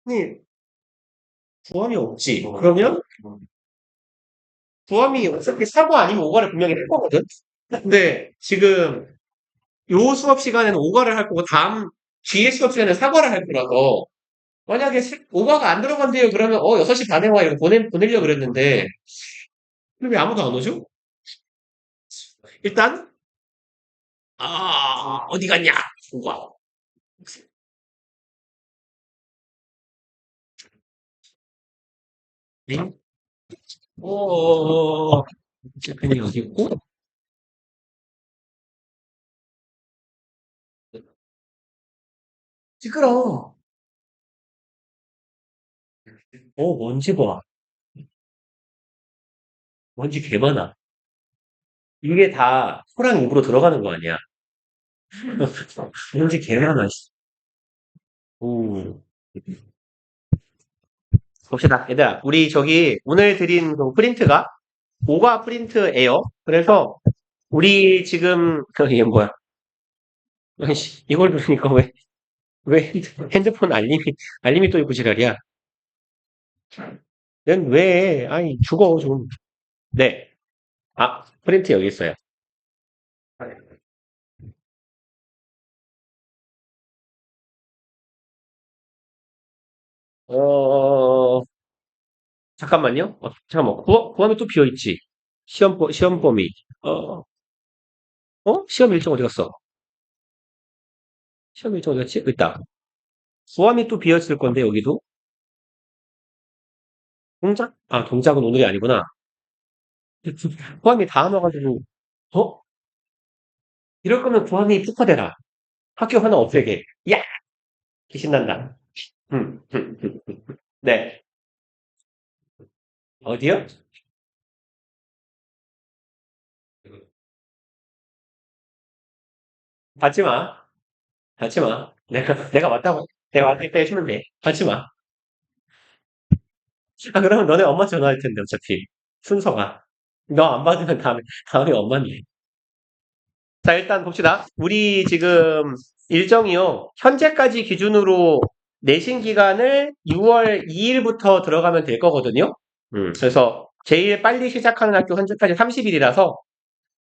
아니, 부함이 없지. 그러면 부함이 어차피 사고 아니면 오가를 분명히 할 거거든? 근데 지금 요 수업 시간에는 오가를 할 거고 다음 뒤에 수업 시간에는 사과를 할 거라서 만약에 오가가 안 들어간대요 그러면 6시 반에 와 이러고 보내려고 그랬는데 왜 아무도 안 오죠? 일단 어디 갔냐? 오가. 응? 어, 펜이 어디 있고? 시끄러. 먼지 봐. 먼지 개 많아. 이게 다 호랑 입으로 들어가는 거 아니야? 먼지 개 많아. 씨. 오. 봅시다. 얘들아, 우리 저기 오늘 드린 그 프린트가 오가 프린트예요. 그래서 우리 지금 이게 뭐야? 아이씨, 이걸 누르니까 왜 핸드폰 알림이 또 있고 지랄이야? 넌 왜? 아이 죽어 좀. 네. 프린트 여기 있어요. 어, 잠깐만요. 잠깐만. 구함이 또 비어 있지. 시험 범위. 어, 시험 일정 어디 갔어? 시험 일정 어디 갔지? 여기 있다. 구함이 또 비어 있을 건데 여기도 동작? 동작은 오늘이 아니구나. 구함이 다 와가지고 어? 이럴 거면 구함이 특화되라. 학교 하나 없애게. 야! 신난다. 네. 어디요? 받지 마. 받지 마. 내가 왔을 때 해주면 돼. 받지 마. 그러면 너네 엄마 전화할 텐데, 어차피. 순서가. 너 안 받으면 다음에 엄마인데. 자, 일단 봅시다. 우리 지금 일정이요. 현재까지 기준으로 내신 기간을 6월 2일부터 들어가면 될 거거든요. 그래서 제일 빨리 시작하는 학교 현재까지 30일이라서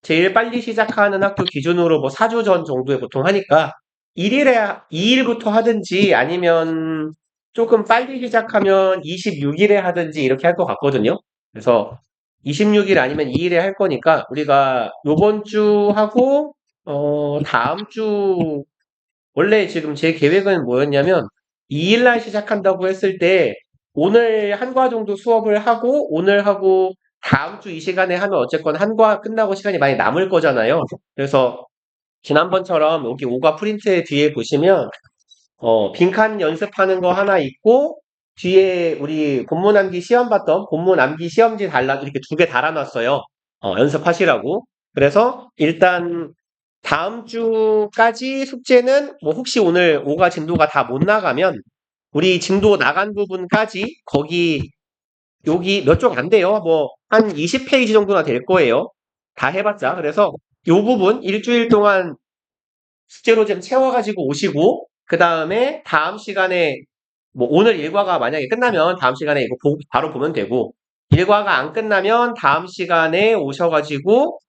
제일 빨리 시작하는 학교 기준으로 뭐 4주 전 정도에 보통 하니까 2일부터 하든지 아니면 조금 빨리 시작하면 26일에 하든지 이렇게 할 것 같거든요. 그래서 26일 아니면 2일에 할 거니까 우리가 요번 주 하고 다음 주 원래 지금 제 계획은 뭐였냐면 2일 날 시작한다고 했을 때 오늘 한 과 정도 수업을 하고 오늘 하고 다음 주 이 시간에 하면 어쨌건 한 과 끝나고 시간이 많이 남을 거잖아요. 그래서 지난번처럼 여기 오가 프린트 뒤에 보시면 빈칸 연습하는 거 하나 있고 뒤에 우리 본문 암기 시험 봤던 본문 암기 시험지 이렇게 두 개 달아놨어요. 연습하시라고. 그래서 일단 다음 주까지 숙제는 뭐 혹시 오늘 오가 진도가 다 못 나가면 우리 진도 나간 부분까지 거기 여기 몇 쪽 안 돼요. 뭐 한 20페이지 정도나 될 거예요. 다 해봤자. 그래서 요 부분 일주일 동안 숙제로 좀 채워가지고 오시고 그 다음에 다음 시간에 뭐 오늘 일과가 만약에 끝나면 다음 시간에 이거 바로 보면 되고 일과가 안 끝나면 다음 시간에 오셔가지고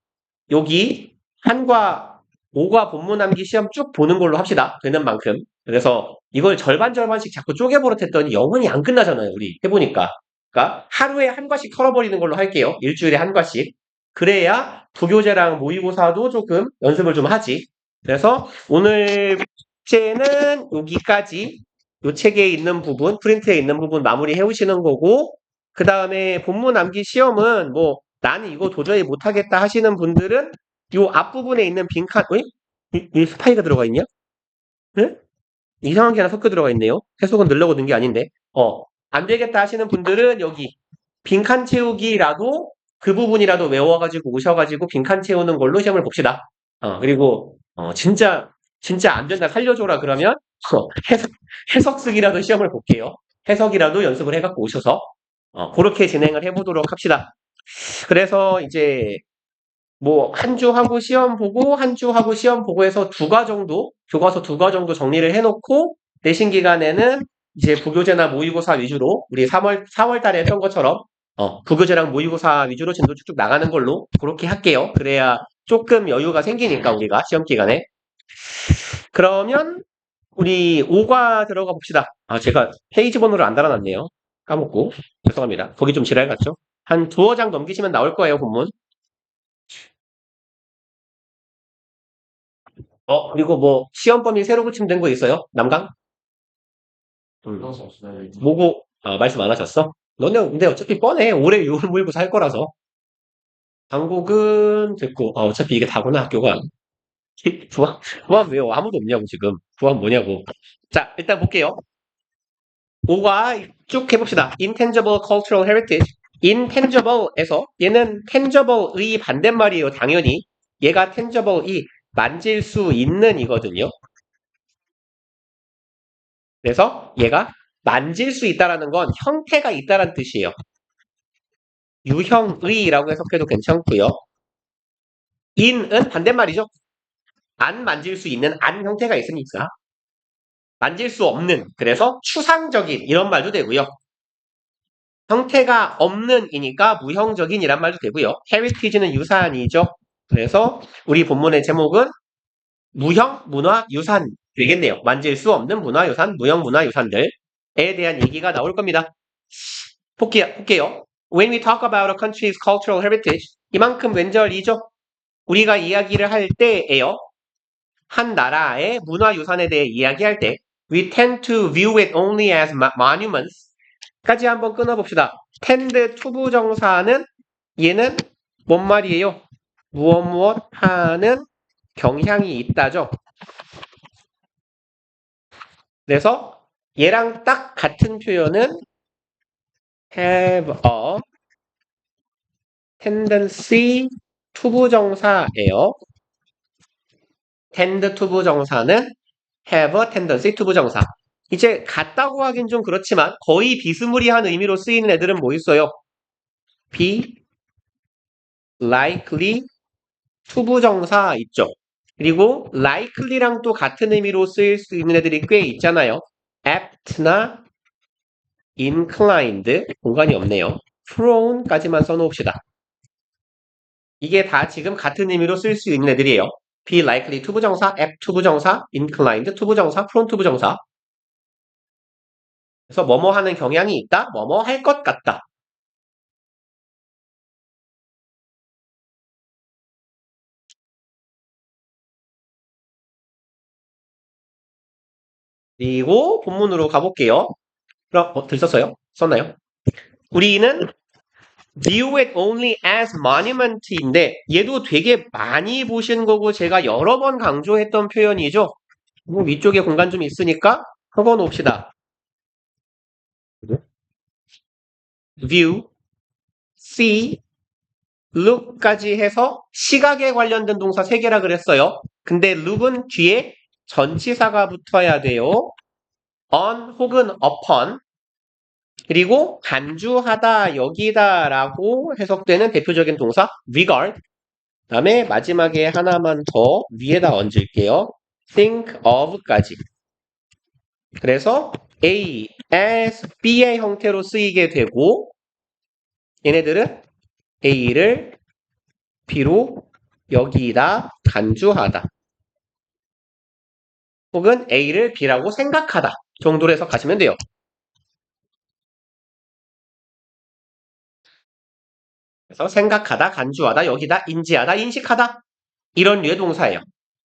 여기 한과 5과 본문 암기 시험 쭉 보는 걸로 합시다. 되는 만큼. 그래서 이걸 절반 절반씩 자꾸 쪼개버릇했더니 영원히 안 끝나잖아요. 우리 해보니까. 그러니까 하루에 한 과씩 털어버리는 걸로 할게요. 일주일에 한 과씩. 그래야 부교재랑 모의고사도 조금 연습을 좀 하지. 그래서 오늘 숙제는 여기까지 요 책에 있는 부분, 프린트에 있는 부분 마무리 해오시는 거고 그 다음에 본문 암기 시험은 뭐 나는 이거 도저히 못하겠다 하시는 분들은 요 앞부분에 있는 빈칸, 이 스파이가 들어가 있냐? 네? 이상한 게 하나 섞여 들어가 있네요. 해석은 늘려고 넣은 게 아닌데. 안 되겠다 하시는 분들은 여기 빈칸 채우기라도 그 부분이라도 외워가지고 오셔가지고 빈칸 채우는 걸로 시험을 봅시다. 그리고 진짜 안 된다 살려줘라 그러면 해석, 해석 쓰기라도 시험을 볼게요. 해석이라도 연습을 해갖고 오셔서 그렇게 진행을 해보도록 합시다. 그래서 이제 뭐 한 주 하고 시험 보고 한 주 하고 시험 보고 해서 두 과 정도 교과서 두 과 정도 정리를 해놓고 내신 기간에는 이제 부교재나 모의고사 위주로 우리 4월 달에 했던 것처럼 부교재랑 모의고사 위주로 진도 쭉쭉 나가는 걸로 그렇게 할게요. 그래야 조금 여유가 생기니까 우리가 시험 기간에. 그러면 우리 5과 들어가 봅시다. 아, 제가 페이지 번호를 안 달아놨네요. 까먹고. 죄송합니다. 거기 좀 지랄 같죠? 한 두어 장 넘기시면 나올 거예요, 본문. 그리고 뭐, 시험 범위 새로 고침된 거 있어요? 남강? 음. 뭐고, 말씀 안 하셨어? 너네, 근데 어차피 뻔해. 올해 6월 모의고사 할 거라서. 한국은 됐고, 어차피 이게 다구나, 학교가. 부합 왜요? 아무도 없냐고, 지금. 부합 뭐냐고. 자, 일단 볼게요. 5과 쭉 해봅시다. Intangible Cultural Heritage. Intangible에서 얘는 tangible의 반대말이에요. 당연히. 얘가 tangible이 만질 수 있는 이거든요. 그래서 얘가 만질 수 있다라는 건 형태가 있다라는 뜻이에요. 유형의라고 해석해도 괜찮고요. in은 반대말이죠. 안 만질 수 있는 안 형태가 있으니까. 만질 수 없는, 그래서 추상적인 이런 말도 되고요. 형태가 없는 이니까 무형적인 이란 말도 되고요. heritage는 유산이죠. 그래서 우리 본문의 제목은 무형, 문화, 유산 되겠네요. 만질 수 없는 문화, 유산, 무형, 문화, 유산들에 대한 얘기가 나올 겁니다. 볼게요. When we talk about a country's cultural heritage, 이만큼 왼절이죠. 우리가 이야기를 할 때에요. 한 나라의 문화유산에 대해 이야기할 때 we tend to view it only as monuments 까지 한번 끊어봅시다. tend 투부정사는 얘는 뭔 말이에요? 무엇 하는 경향이 있다죠. 그래서 얘랑 딱 같은 표현은 have a tendency 투부정사예요. tend 투부정사는 have a tendency 투부정사. 이제 같다고 하긴 좀 그렇지만 거의 비스무리한 의미로 쓰이는 애들은 뭐 있어요? be likely 투부정사 있죠. 그리고 likely랑 또 같은 의미로 쓰일 수 있는 애들이 꽤 있잖아요. apt나 inclined, 공간이 없네요. prone까지만 써놓읍시다. 이게 다 지금 같은 의미로 쓸 수 있는 애들이에요. be likely 투부정사, apt 투부정사, inclined 투부정사, prone 투부정사. 그래서 뭐뭐 하는 경향이 있다, 뭐뭐 할 것 같다. 그리고 본문으로 가볼게요. 그럼 들었어요? 썼나요? 우리는 view it only as monument인데 얘도 되게 많이 보신 거고 제가 여러 번 강조했던 표현이죠. 위쪽에 공간 좀 있으니까 적어 놓읍시다. view, see, look까지 해서 시각에 관련된 동사 3개라 그랬어요. 근데 look은 뒤에 전치사가 붙어야 돼요. on 혹은 upon 그리고 간주하다, 여기다라고 해석되는 대표적인 동사 regard 그 다음에 마지막에 하나만 더 위에다 얹을게요. think of까지. 그래서 A, as, B의 형태로 쓰이게 되고 얘네들은 A를 B로 여기다 간주하다. 혹은 A를 B라고 생각하다 정도로 해석하시면 돼요. 그래서 생각하다, 간주하다, 여기다 인지하다, 인식하다 이런 류의 동사예요.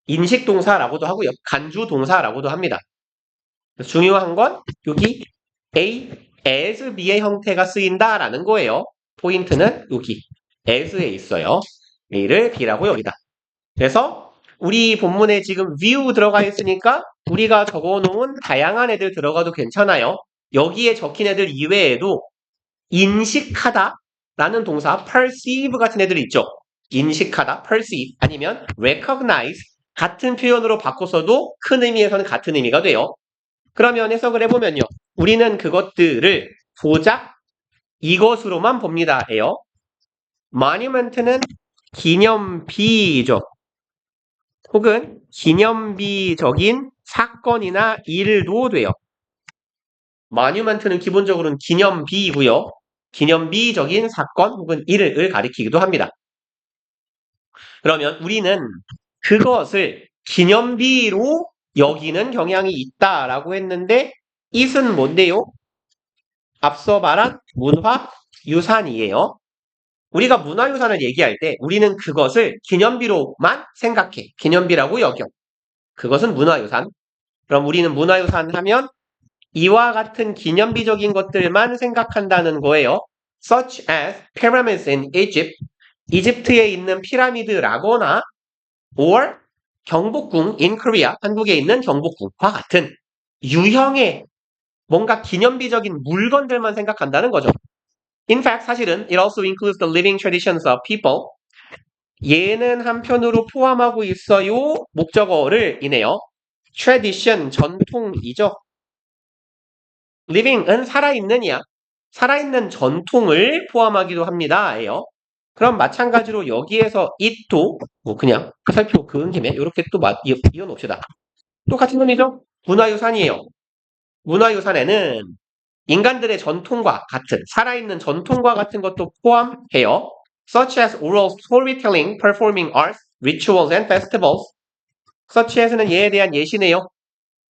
인식 동사라고도 하고요. 간주 동사라고도 합니다. 중요한 건 여기 A, as, B의 형태가 쓰인다라는 거예요. 포인트는 여기 as에 있어요. A를 B라고 여기다. 그래서 우리 본문에 지금 view 들어가 있으니까 우리가 적어놓은 다양한 애들 들어가도 괜찮아요. 여기에 적힌 애들 이외에도 인식하다 라는 동사 perceive 같은 애들이 있죠. 인식하다, perceive 아니면 recognize 같은 표현으로 바꿔서도 큰 의미에서는 같은 의미가 돼요. 그러면 해석을 해보면요. 우리는 그것들을 고작 이것으로만 봅니다. 예요. monument는 기념비죠. 혹은 기념비적인 사건이나 일도 돼요. monument는 기본적으로는 기념비이고요. 기념비적인 사건 혹은 일을 가리키기도 합니다. 그러면 우리는 그것을 기념비로 여기는 경향이 있다라고 했는데 it은 뭔데요? 앞서 말한 문화유산이에요. 우리가 문화유산을 얘기할 때 우리는 그것을 기념비로만 생각해. 기념비라고 여겨. 그것은 문화유산. 그럼 우리는 문화유산 하면 이와 같은 기념비적인 것들만 생각한다는 거예요. Such as pyramids in Egypt. 이집트에 있는 피라미드라거나 or 경복궁 in Korea. 한국에 있는 경복궁과 같은 유형의 뭔가 기념비적인 물건들만 생각한다는 거죠. In fact, 사실은 it also includes the living traditions of people. 얘는 한편으로 포함하고 있어요. 목적어를 이네요. tradition, 전통이죠. living은 살아있는이야. 살아있는 전통을 포함하기도 합니다. 예요. 그럼 마찬가지로 여기에서 it도 뭐 그냥 화살표 그은 김에 이렇게 또 이어놓읍시다. 또 같은 놈이죠. 문화유산이에요. 문화유산에는 인간들의 전통과 같은 살아있는 전통과 같은 것도 포함해요. Such as oral storytelling, performing arts, rituals and festivals. Such as는 얘에 대한 예시네요.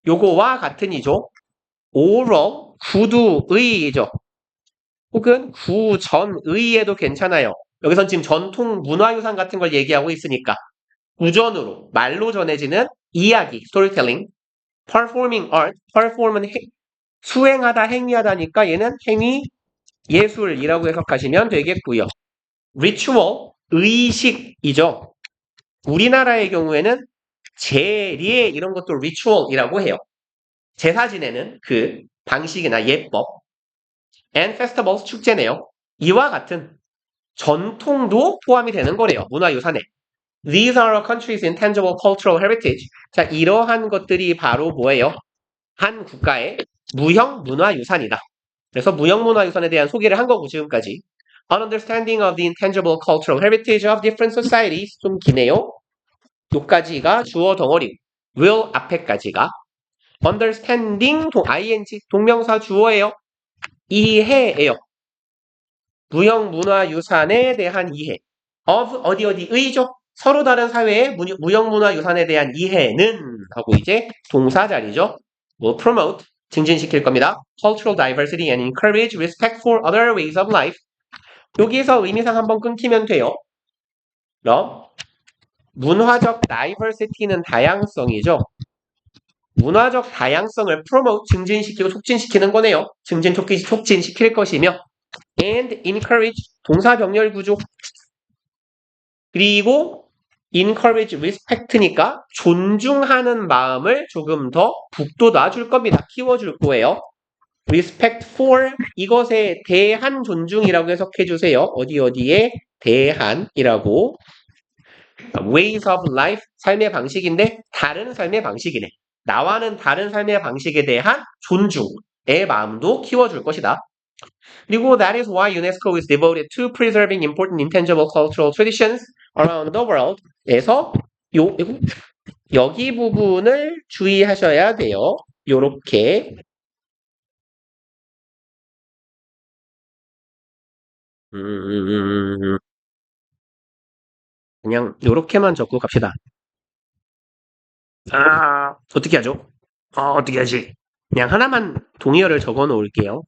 요거와 같은이죠. oral, 구두의이죠. 혹은 구전의에도 괜찮아요. 여기선 지금 전통 문화유산 같은 걸 얘기하고 있으니까 구전으로 말로 전해지는 이야기, storytelling, performing art, perform은 수행하다, 행위하다니까 얘는 행위, 예술이라고 해석하시면 되겠고요. ritual, 의식이죠. 우리나라의 경우에는 제례 이런 것도 ritual이라고 해요. 제사 지내는 그 방식이나 예법. and festivals, 축제네요. 이와 같은 전통도 포함이 되는 거래요. 문화유산에. These are a country's intangible cultural heritage. 자, 이러한 것들이 바로 뭐예요? 한 국가의 무형 문화유산이다. 그래서 무형 문화유산에 대한 소개를 한 거고 지금까지. An understanding of the intangible cultural heritage of different societies. 좀 기네요. 요까지가 주어 덩어리. will 앞에까지가. understanding ing 동명사 주어예요. 이해예요. 무형 문화유산에 대한 이해. of 어디의죠? 서로 다른 사회의 무형 문화유산에 대한 이해는 하고 이제 동사 자리죠. 뭐 promote 증진시킬 겁니다. cultural diversity and encourage respect for other ways of life. 여기에서 의미상 한번 끊기면 돼요. 그럼 문화적 diversity는 다양성이죠. 문화적 다양성을 promote 증진시키고 촉진시키는 거네요. 촉진시킬 것이며 and encourage 동사 병렬 구조 그리고 encourage respect니까 존중하는 마음을 조금 더 북돋아 줄 겁니다. 키워줄 거예요. respect for 이것에 대한 존중이라고 해석해 주세요. 어디에 대한이라고 ways of life 삶의 방식인데 다른 삶의 방식이네. 나와는 다른 삶의 방식에 대한 존중의 마음도 키워줄 것이다. 그리고 that is why UNESCO is devoted to preserving important intangible cultural traditions around the world. 에서 여기 부분을 주의하셔야 돼요. 요렇게 그냥 요렇게만 적고 갑시다. 어떻게 하죠? 어떻게 하지? 그냥 하나만 동의어를 적어 놓을게요.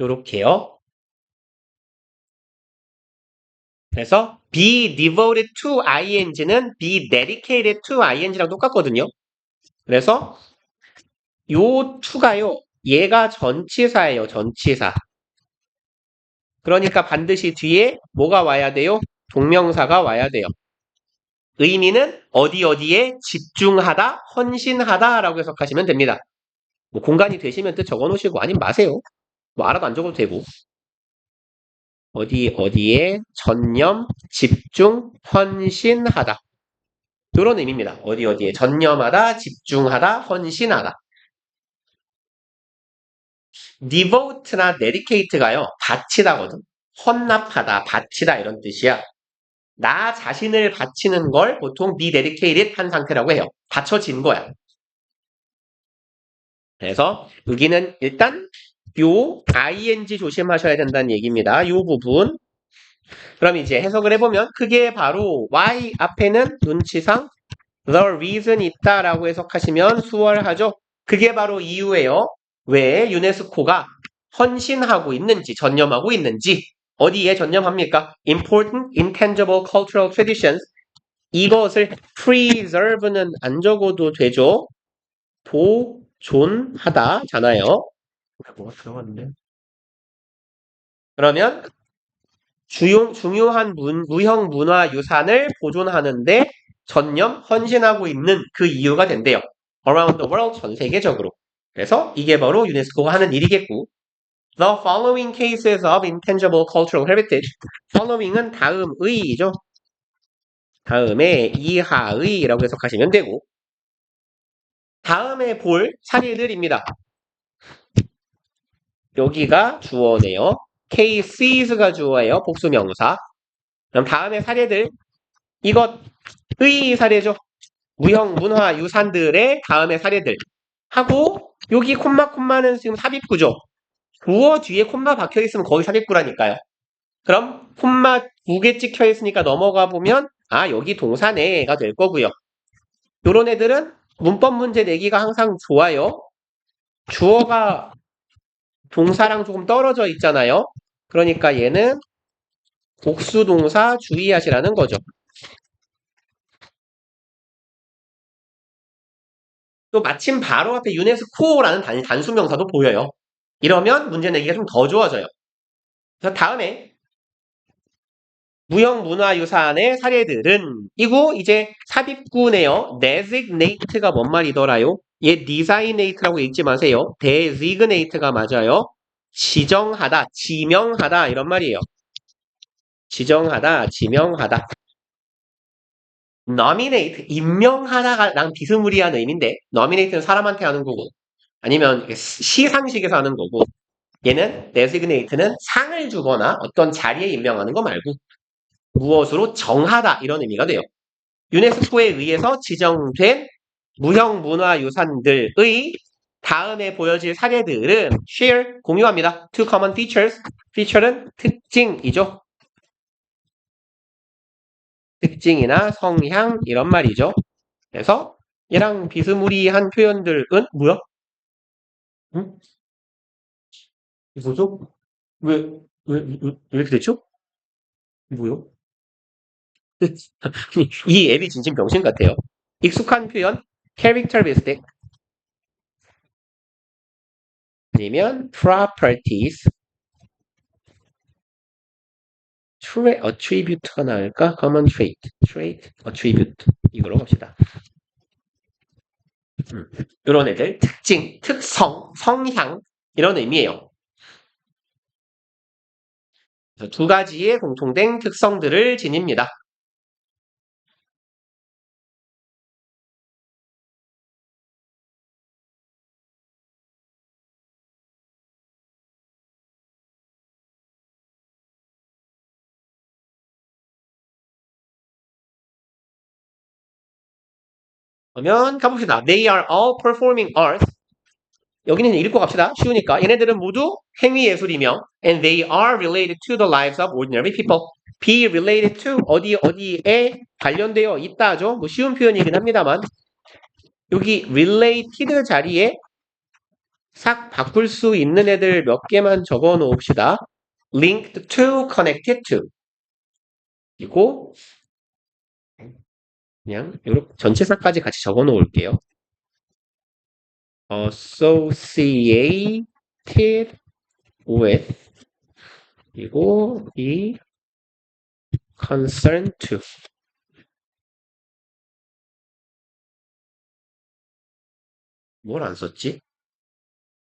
요렇게요. 그래서 be devoted to ing는 be dedicated to ing랑 똑같거든요. 그래서 요 to가요. 얘가 전치사예요. 전치사. 그러니까 반드시 뒤에 뭐가 와야 돼요? 동명사가 와야 돼요. 의미는 어디에 집중하다, 헌신하다라고 해석하시면 됩니다. 뭐 공간이 되시면 뜻 적어놓으시고 아니면 마세요. 뭐 알아도 안 적어도 되고. 어디에 전념, 집중, 헌신하다. 이런 의미입니다. 어디에 전념하다, 집중하다, 헌신하다. devote나 dedicate가요. 바치다거든. 헌납하다, 바치다 이런 뜻이야. 나 자신을 바치는 걸 보통 be dedicated 한 상태라고 해요. 바쳐진 거야. 그래서 여기는 일단 요 ing 조심하셔야 된다는 얘기입니다. 요 부분. 그럼 이제 해석을 해보면 그게 바로 why 앞에는 눈치상 the reason 있다라고 해석하시면 수월하죠. 그게 바로 이유예요. 왜 유네스코가 헌신하고 있는지 전념하고 있는지 어디에 전념합니까? Important intangible cultural traditions 이것을 preserve는 안 적어도 되죠. 보존하다잖아요. 뭐가 들어갔는데? 그러면 중요한 무형 문화 유산을 보존하는데 전념 헌신하고 있는 그 이유가 된대요. Around the world 전 세계적으로. 그래서 이게 바로 유네스코가 하는 일이겠고. The following cases of intangible cultural heritage. following은 다음의이죠. 다음에 이하의라고 해석하시면 되고. 다음에 볼 사례들입니다. 여기가 주어네요. cases가 주어예요. 복수명사. 그럼 다음에 사례들 이것의 사례죠. 무형 문화 유산들의 다음에 사례들 하고 여기 콤마는 지금 삽입구죠. 주어 뒤에 콤마 박혀 있으면 거의 삽입구라니까요. 그럼 콤마 2개 찍혀 있으니까 넘어가 보면 아 여기 동사네가 될 거고요. 요런 애들은 문법 문제 내기가 항상 좋아요. 주어가 동사랑 조금 떨어져 있잖아요. 그러니까 얘는 복수 동사 주의하시라는 거죠. 또 마침 바로 앞에 유네스코라는 단수명사도 보여요. 이러면 문제 내기가 좀 더 좋아져요. 그래서 다음에 무형문화유산의 사례들은 이거 이제 삽입구네요. designate가 뭔 말이더라요? 얘 designate라고 읽지 마세요. designate가 맞아요. 지정하다, 지명하다 이런 말이에요. 지정하다, 지명하다. nominate, 임명하다랑 비스무리한 의미인데 nominate는 사람한테 하는 거고 아니면 시상식에서 하는 거고 얘는 designate는 상을 주거나 어떤 자리에 임명하는 거 말고 무엇으로 정하다 이런 의미가 돼요. 유네스코에 의해서 지정된 무형문화유산들의 다음에 보여질 사례들은 share, 공유합니다. two common features, feature는 특징이죠. 특징이나 성향 이런 말이죠. 그래서 얘랑 비스무리한 표현들은 뭐야? 응? 뭐죠? 왜 이렇게 됐죠? 뭐요? 이 앱이 진심 병신 같아요. 익숙한 표현, characteristic 아니면 properties, attribute가 나을까? common trait, attribute 이걸로 갑시다. 이런 애들 특징, 특성, 성향 이런 의미예요. 그래서 두 가지의 공통된 특성들을 지닙니다. 그러면 가봅시다. They are all performing arts. 여기는 읽고 갑시다. 쉬우니까. 얘네들은 모두 행위예술이며 and they are related to the lives of ordinary people. be related to 어디에 관련되어 있다죠. 뭐 쉬운 표현이긴 합니다만 여기 related 자리에 싹 바꿀 수 있는 애들 몇 개만 적어 놓읍시다. linked to, connected to. 그리고 그냥 이렇게 전체사까지 같이 적어 놓을게요. associated with 그리고 이 concern to 뭘 안 썼지?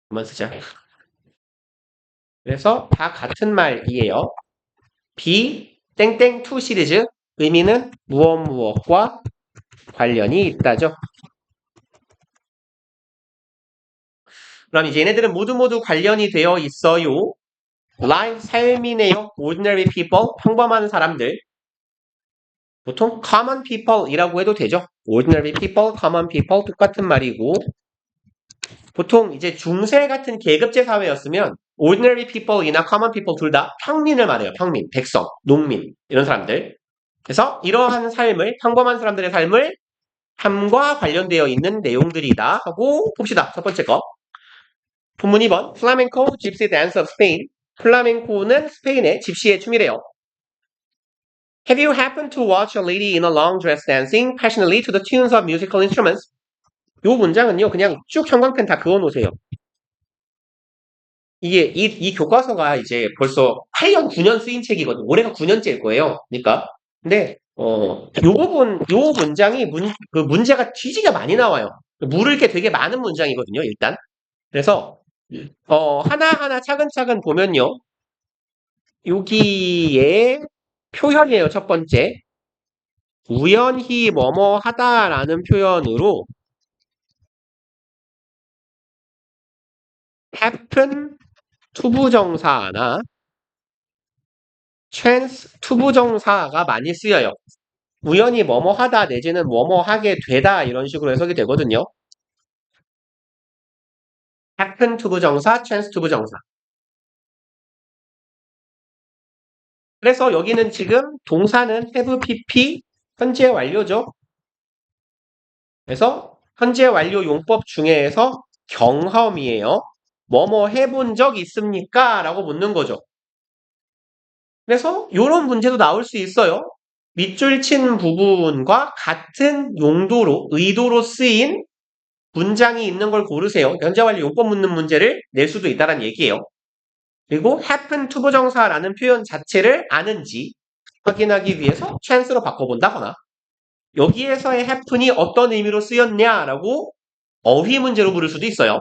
그만 쓰자. 그래서 다 같은 말이에요. be 땡땡 to 시리즈 의미는 무엇과 관련이 있다죠. 그럼 이제 얘네들은 모두 관련이 되어 있어요. life 삶이네요. ordinary people 평범한 사람들. 보통 common people이라고 해도 되죠. ordinary people, common people 똑같은 말이고 보통 이제 중세 같은 계급제 사회였으면 ordinary people이나 common people 둘 다 평민을 말해요. 평민, 백성, 농민 이런 사람들. 그래서 이러한 삶을 평범한 사람들의 삶을 함과 관련되어 있는 내용들이다 하고 봅시다. 첫 번째 거. 본문 2번 플라멩코 gypsy dance of Spain. 플라멩코는 스페인의 집시의 춤이래요. Have you happened to watch a lady in a long dress dancing passionately to the tunes of musical instruments? 요 문장은요, 그냥 쭉 형광펜 다 그어놓으세요. 이게, 이 교과서가 이제 벌써 8년, 9년 쓰인 책이거든요. 올해가 9년째일 거예요. 그러니까. 근데, 요 부분, 요 문장이 그 문제가 뒤지게 많이 나와요. 물을 게 되게 많은 문장이거든요, 일단. 그래서, 하나하나 차근차근 보면요. 여기에 표현이에요, 첫 번째. 우연히 뭐뭐 하다라는 표현으로 happen 투부정사나 chance 투부정사가 많이 쓰여요. 우연히 뭐뭐 하다 내지는 뭐뭐 하게 되다 이런 식으로 해석이 되거든요. happen 투부정사, chance 투부정사. 그래서 여기는 지금 동사는 have pp 현재 완료죠. 그래서 현재 완료 용법 중에서 경험이에요. 뭐뭐 해본 적 있습니까? 라고 묻는 거죠. 그래서 이런 문제도 나올 수 있어요. 밑줄 친 부분과 같은 용도로, 의도로 쓰인 문장이 있는 걸 고르세요. 현재 완료 용법 묻는 문제를 낼 수도 있다는 얘기예요. 그리고 happen 투부정사라는 표현 자체를 아는지 확인하기 위해서 chance로 바꿔본다거나 여기에서의 happen이 어떤 의미로 쓰였냐라고 어휘 문제로 물을 수도 있어요.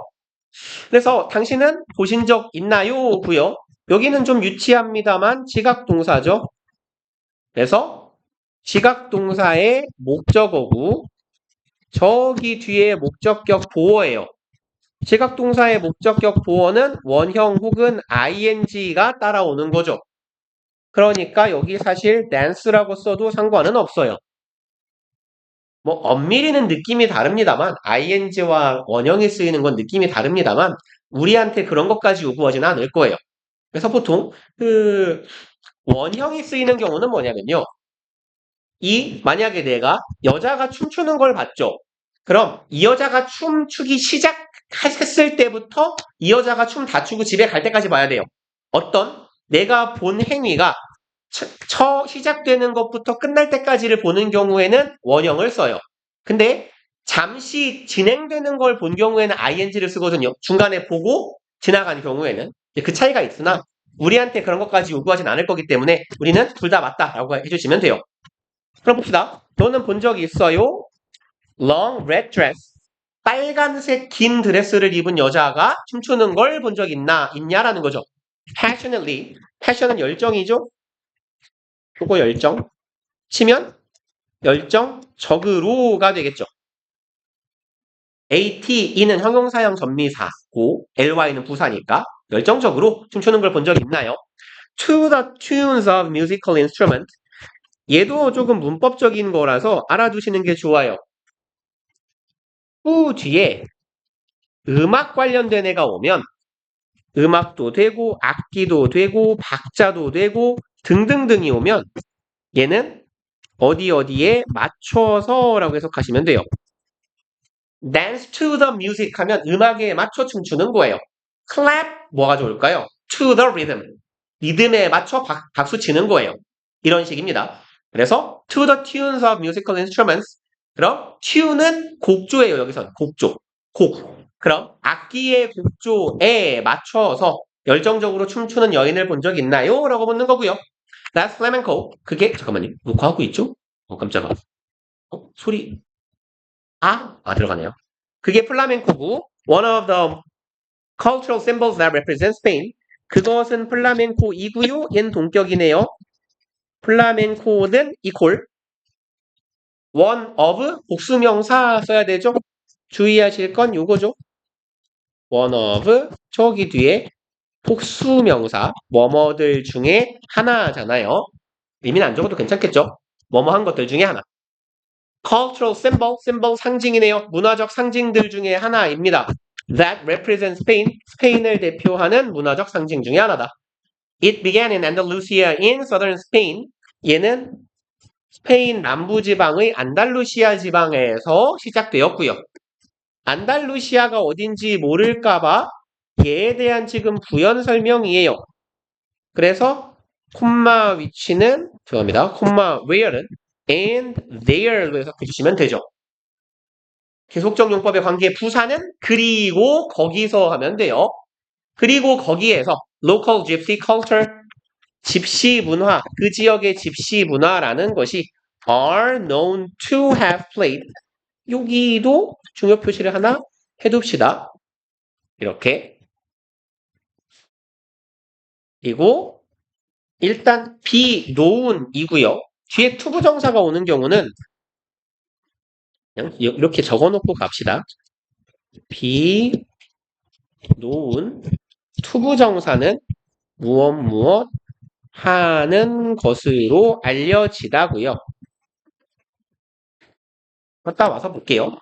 그래서 당신은 보신 적 있나요? 고요. 여기는 좀 유치합니다만 지각동사죠. 그래서 지각동사의 목적어고 저기 뒤에 목적격 보어예요. 지각동사의 목적격 보어는 원형 혹은 ing가 따라오는 거죠. 그러니까 여기 사실 dance라고 써도 상관은 없어요. 뭐 엄밀히는 느낌이 다릅니다만 ing와 원형이 쓰이는 건 느낌이 다릅니다만 우리한테 그런 것까지 요구하지는 않을 거예요. 그래서 보통 그 원형이 쓰이는 경우는 뭐냐면요. 만약에 내가 여자가 춤추는 걸 봤죠. 그럼 이 여자가 춤추기 시작했을 때부터 이 여자가 춤 다 추고 집에 갈 때까지 봐야 돼요. 내가 본 행위가 시작되는 것부터 끝날 때까지를 보는 경우에는 원형을 써요. 근데 잠시 진행되는 걸 본 경우에는 ing를 쓰거든요. 중간에 보고 지나간 경우에는. 그 차이가 있으나 우리한테 그런 것까지 요구하진 않을 거기 때문에 우리는 둘 다 맞다라고 해주시면 돼요. 그럼 봅시다. 너는 본 적이 있어요? Long red dress. 빨간색 긴 드레스를 입은 여자가 춤추는 걸 본 적 있냐라는 거죠. Passionately. passion은 열정이죠? 요거 열정. 치면 열정 적으로가 되겠죠. ATE는 형용사형 전미사고 LY는 부사니까 열정적으로 춤추는 걸 본 적 있나요? To the tunes of musical instrument. 얘도 조금 문법적인 거라서 알아두시는 게 좋아요. 후 뒤에 음악 관련된 애가 오면 음악도 되고 악기도 되고 박자도 되고 등등등이 오면 얘는 어디에 맞춰서라고 해석하시면 돼요. Dance to the music 하면 음악에 맞춰 춤추는 거예요. Clap 뭐가 좋을까요? To the rhythm. 리듬에 맞춰 박수 치는 거예요. 이런 식입니다. 그래서 to the tunes of musical instruments. 그럼 tune은 곡조예요. 여기서는 곡조. 곡. 그럼 악기의 곡조에 맞춰서 열정적으로 춤추는 여인을 본 적 있나요? 라고 묻는 거고요. That's flamenco. 그게 잠깐만요. 녹화하고 있죠? 깜짝아. 소리 들어가네요. 그게 플라멩코고 one of the cultural symbols that represent Spain. 그것은 플라멩코이고요. 얜 동격이네요. 플라멩코는 이퀄 one of 복수명사 써야 되죠? 주의하실 건 요거죠. one of 저기 뒤에 복수명사 뭐뭐들 중에 하나잖아요. 의미는 안 적어도 괜찮겠죠? 뭐뭐 한 것들 중에 하나. cultural symbol 상징이네요. 문화적 상징들 중에 하나입니다. That represents Spain, 스페인을 대표하는 문화적 상징 중에 하나다. It began in Andalusia in southern Spain. 얘는 스페인 남부 지방의 안달루시아 지방에서 시작되었고요. 안달루시아가 어딘지 모를까봐 얘에 대한 지금 부연 설명이에요. 그래서 콤마 위치는 죄송합니다. 콤마 where는 and there로 해석해 주시면 되죠. 계속적 용법의 관계 부사는 그리고 거기서 하면 돼요. 그리고 거기에서 local gypsy culture 집시 문화, 그 지역의 집시 문화라는 것이 are known to have played. 여기도 중요 표시를 하나 해둡시다. 이렇게. 그리고 일단 be known이고요. 뒤에 투부정사가 오는 경우는 그냥 이렇게 적어놓고 갑시다. be known 투부정사는 무엇 하는 것으로 알려지다고요. 갔다 와서 볼게요.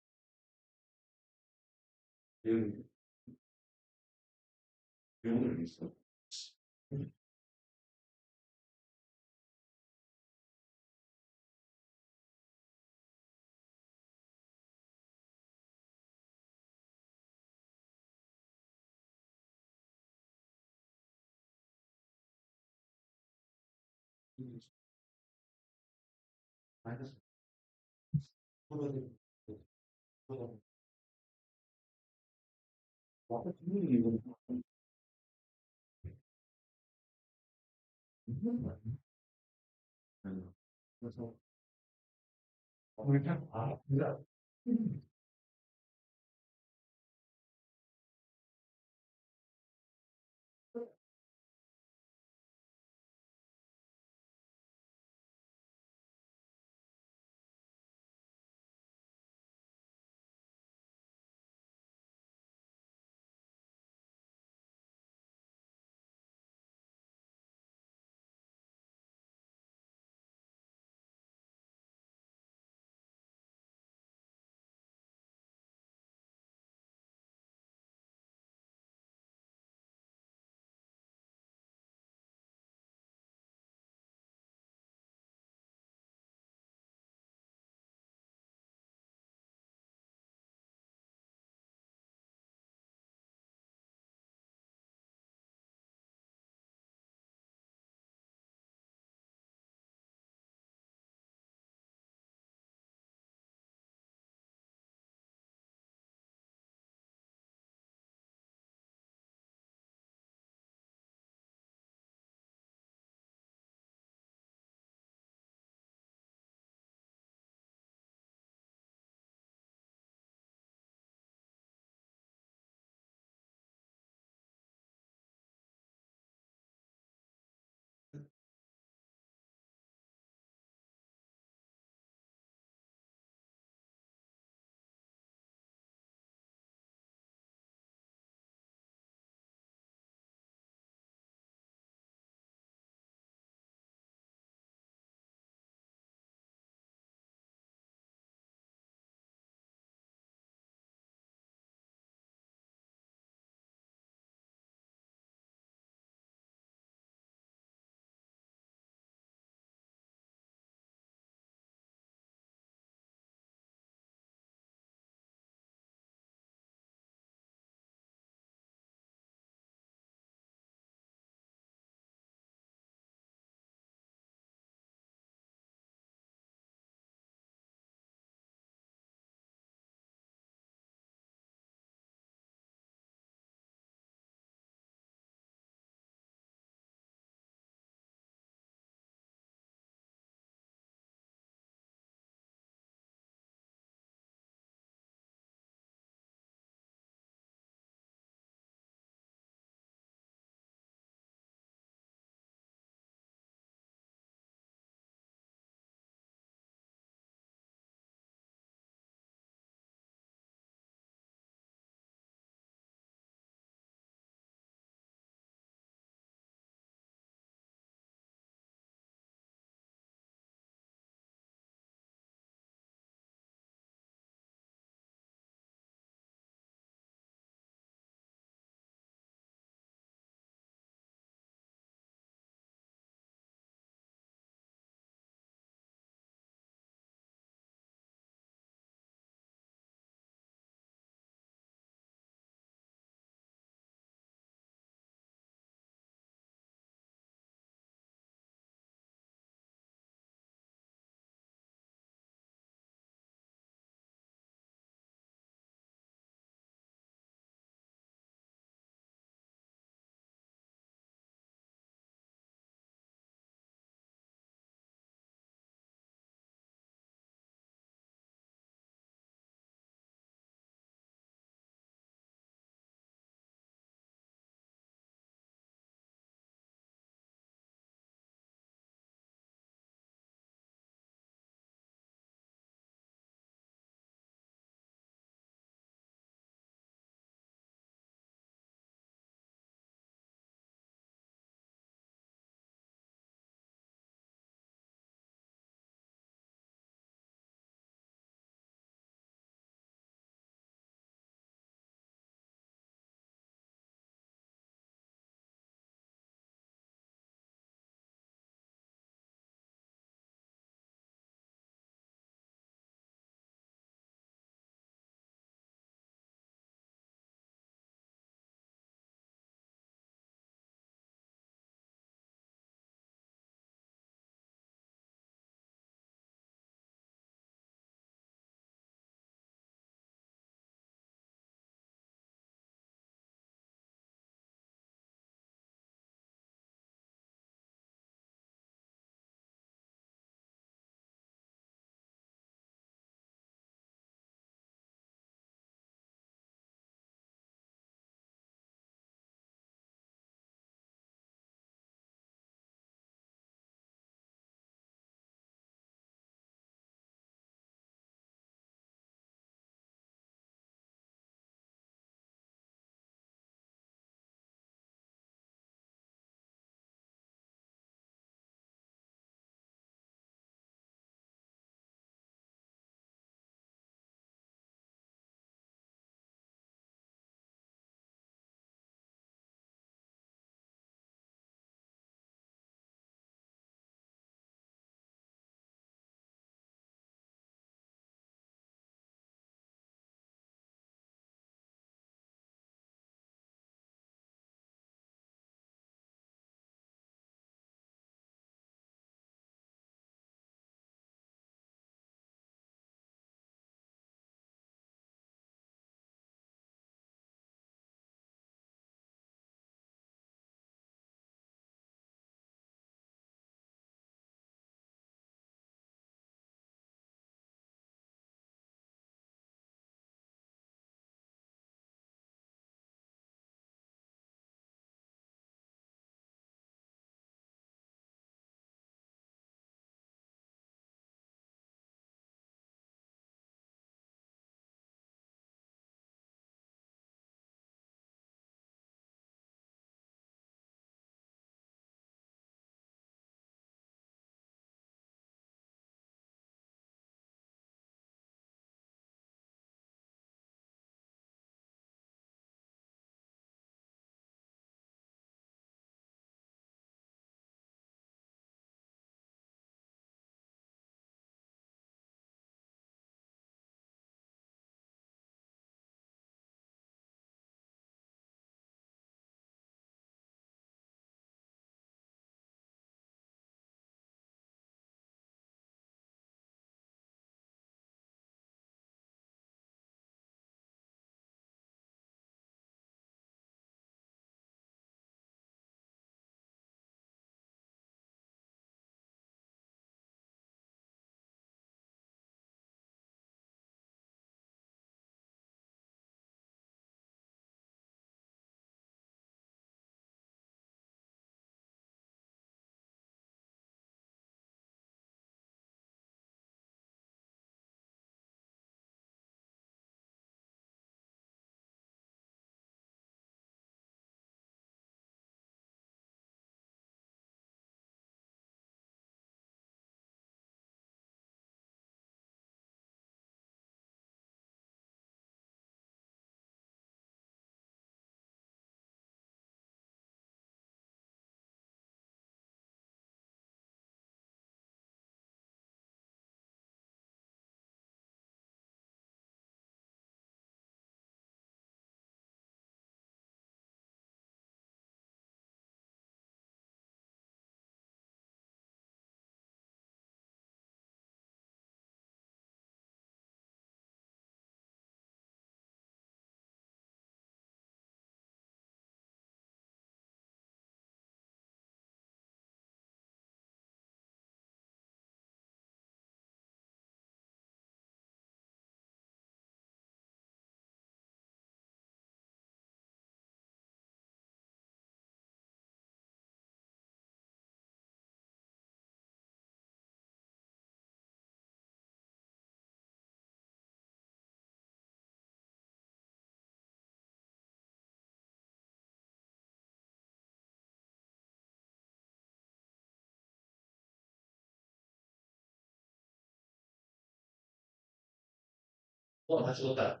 다 죽었다.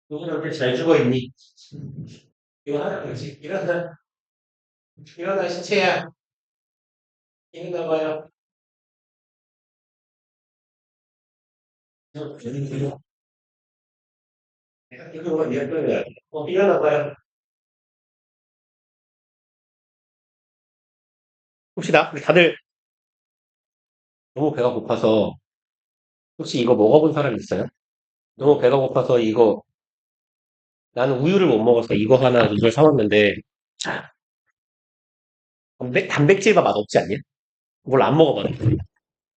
누구 이렇게 잘 죽어 있니? 일어나, 그렇지. 일어나. 일어나, 시체야. 일어나 봐요. 이거 일어나 봐요. 봅시다. 우리 다들 너무 배가 고파서 혹시 이거 먹어본 사람 있어요? 너무 배가 고파서 이거 나는 우유를 못 먹어서 이거 하나 이걸 사왔는데 단백질과 맛 없지 않냐? 뭘 안 먹어봤는데.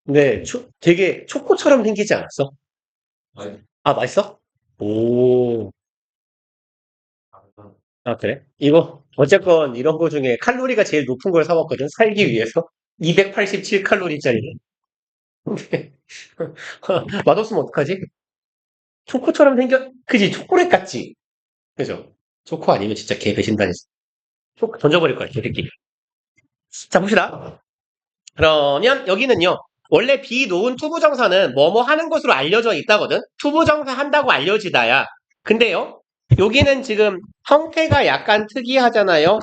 근데 되게 초코처럼 생기지 않았어? 아, 맛있어? 오. 아, 그래? 이거 어쨌건 이런 거 중에 칼로리가 제일 높은 걸 사왔거든. 살기 위해서. 287칼로리짜리. 맛없으면 어떡하지? 초코처럼 그지? 초콜릿 같지? 그죠? 초코 아니면 진짜 개 배신당했어. 초코 던져버릴 거야, 개새끼. 자, 봅시다. 그러면 여기는요. 원래 비노은 투부정사는 뭐뭐 하는 것으로 알려져 있다거든. 투부정사 한다고 알려지다야. 근데요. 여기는 지금 형태가 약간 특이하잖아요.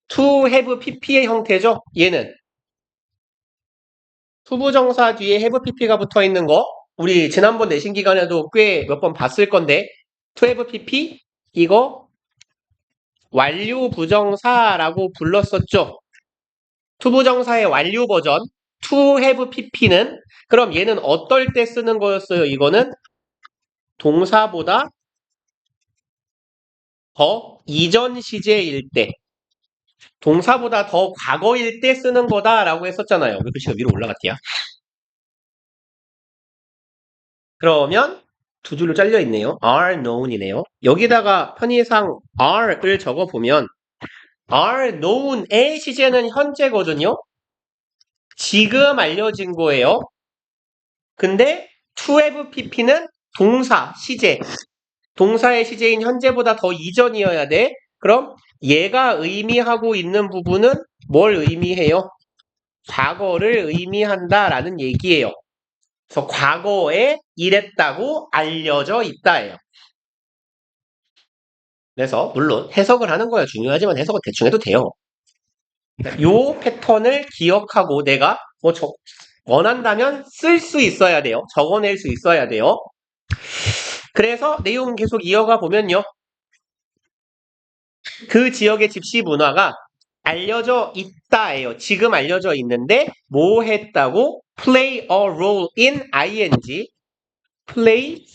to have pp의 형태죠. 얘는 투부정사 뒤에 have pp가 붙어 있는 거. 우리 지난번 내신 기간에도 꽤 몇 번 봤을 건데 to have pp 이거 완료 부정사라고 불렀었죠. 투부정사의 완료 버전 to have pp는 그럼 얘는 어떨 때 쓰는 거였어요? 이거는 동사보다 더 이전 시제일 때 동사보다 더 과거일 때 쓰는 거다라고 했었잖아요. 왜 글씨가 위로 올라갔대요? 그러면 두 줄로 잘려 있네요. are known이네요. 여기다가 편의상 are을 적어보면 are known의 시제는 현재거든요. 지금 알려진 거예요. 근데 to have pp는 동사, 시제. 동사의 시제인 현재보다 더 이전이어야 돼. 그럼 얘가 의미하고 있는 부분은 뭘 의미해요? 과거를 의미한다라는 얘기예요. 그래서 과거에 이랬다고 알려져 있다예요. 그래서 물론 해석을 하는 거야 중요하지만 해석은 대충 해도 돼요. 요 패턴을 기억하고 내가 원한다면 쓸 수 있어야 돼요. 적어낼 수 있어야 돼요. 그래서 내용 계속 이어가 보면요. 그 지역의 집시 문화가 알려져 있다예요. 지금 알려져 있는데 뭐 했다고? play a role in ing. play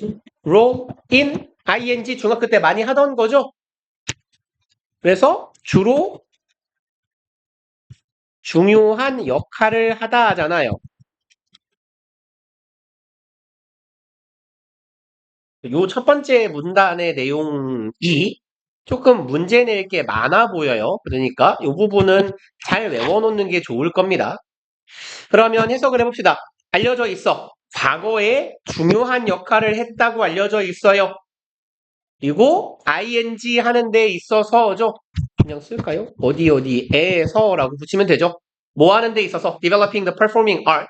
role in ing 중학교 때 많이 하던 거죠. 그래서 주로 중요한 역할을 하다 하잖아요. 요 첫 번째 문단의 내용이 조금 문제 낼 게 많아 보여요. 그러니까 이 부분은 잘 외워놓는 게 좋을 겁니다. 그러면 해석을 해봅시다. 알려져 있어. 과거에 중요한 역할을 했다고 알려져 있어요. 그리고 ing 하는 데 있어서죠. 그냥 쓸까요? 어디에서라고 붙이면 되죠. 뭐 하는 데 있어서 developing the performing art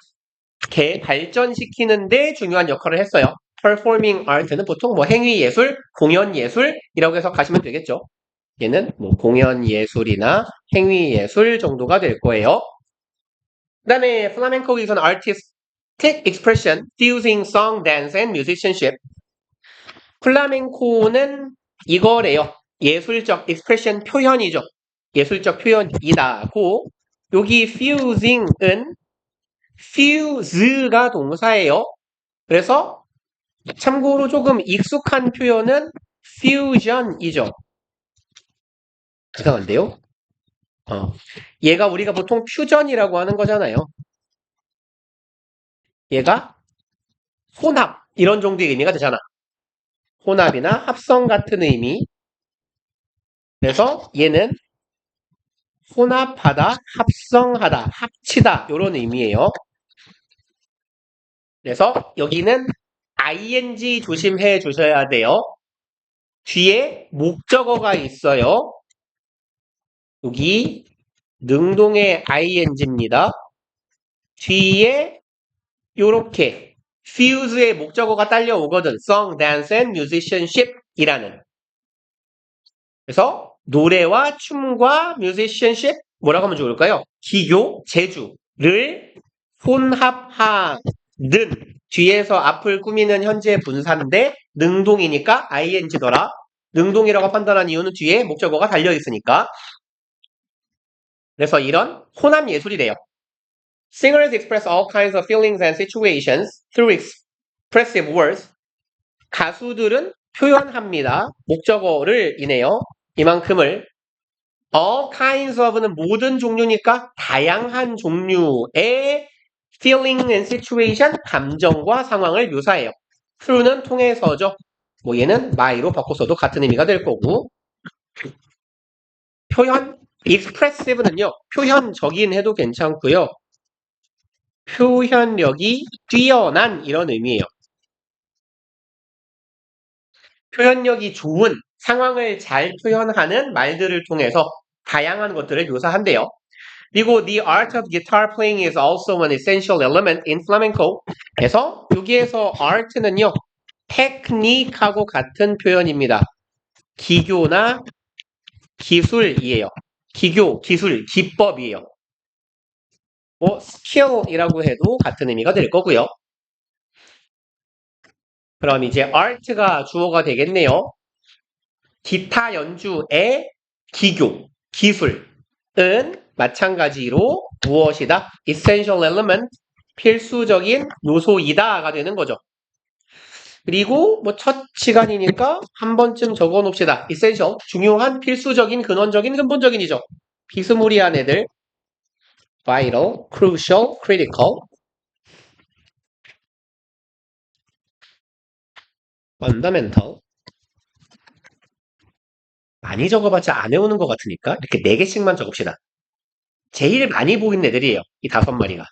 발전시키는 데 중요한 역할을 했어요. performing art는 보통 뭐 행위 예술, 공연 예술이라고 해서 가시면 되겠죠. 얘는 뭐 공연 예술이나 행위 예술 정도가 될 거예요. 그 다음에 flamenco에서는 artistic expression, fusing song, dance, and musicianship. 플라멩코는 이거래요. 예술적 expression 표현이죠. 예술적 표현이다고. 여기 fusing은 fuse가 동사예요. 그래서 참고로 조금 익숙한 표현은 fusion이죠. 이상한데요? 얘가 우리가 보통 퓨전이라고 하는 거잖아요. 얘가 혼합 이런 정도의 의미가 되잖아. 혼합이나 합성 같은 의미. 그래서 얘는 혼합하다, 합성하다, 합치다 이런 의미예요. 그래서 여기는 ing 조심해 주셔야 돼요. 뒤에 목적어가 있어요. 여기 능동의 ing입니다. 뒤에 요렇게 fuse의 목적어가 딸려오거든. song, dance, and musicianship 이라는. 그래서 노래와 춤과 musicianship 뭐라고 하면 좋을까요? 기교, 재주를 혼합하는 뒤에서 앞을 꾸미는 현재 분사인데 능동이니까 ing더라. 능동이라고 판단한 이유는 뒤에 목적어가 달려있으니까. 그래서 이런 혼합 예술이래요. Singers express all kinds of feelings and situations through expressive words. 가수들은 표현합니다. 목적어를 이네요. 이만큼을. All kinds of는 모든 종류니까 다양한 종류의 feeling and situation, 감정과 상황을 묘사해요. through는 통해서죠. 뭐 얘는 my로 바꿔서도 같은 의미가 될 거고. 표현, expressive는요. 표현적인 해도 괜찮고요. 표현력이 뛰어난 이런 의미예요. 표현력이 좋은 상황을 잘 표현하는 말들을 통해서 다양한 것들을 묘사한대요. 그리고 the art of guitar playing is also an essential element in flamenco. 그래서 여기에서 art는요. 테크닉하고 같은 표현입니다. 기교나 기술이에요. 기교, 기술, 기법이에요. 뭐 skill이라고 해도 같은 의미가 될 거고요. 그럼 이제 art가 주어가 되겠네요. 기타 연주의 기교, 기술은 마찬가지로 무엇이다? essential element, 필수적인 요소이다가 되는 거죠. 그리고 뭐 첫 시간이니까 한 번쯤 적어 놓읍시다. essential, 중요한, 필수적인, 근원적인, 근본적인이죠. 비스무리한 애들. vital, crucial, critical, fundamental. 많이 적어봤자 안 외우는 것 같으니까 이렇게 4개씩만 적읍시다. 제일 많이 보이는 애들이에요. 이 5마리가.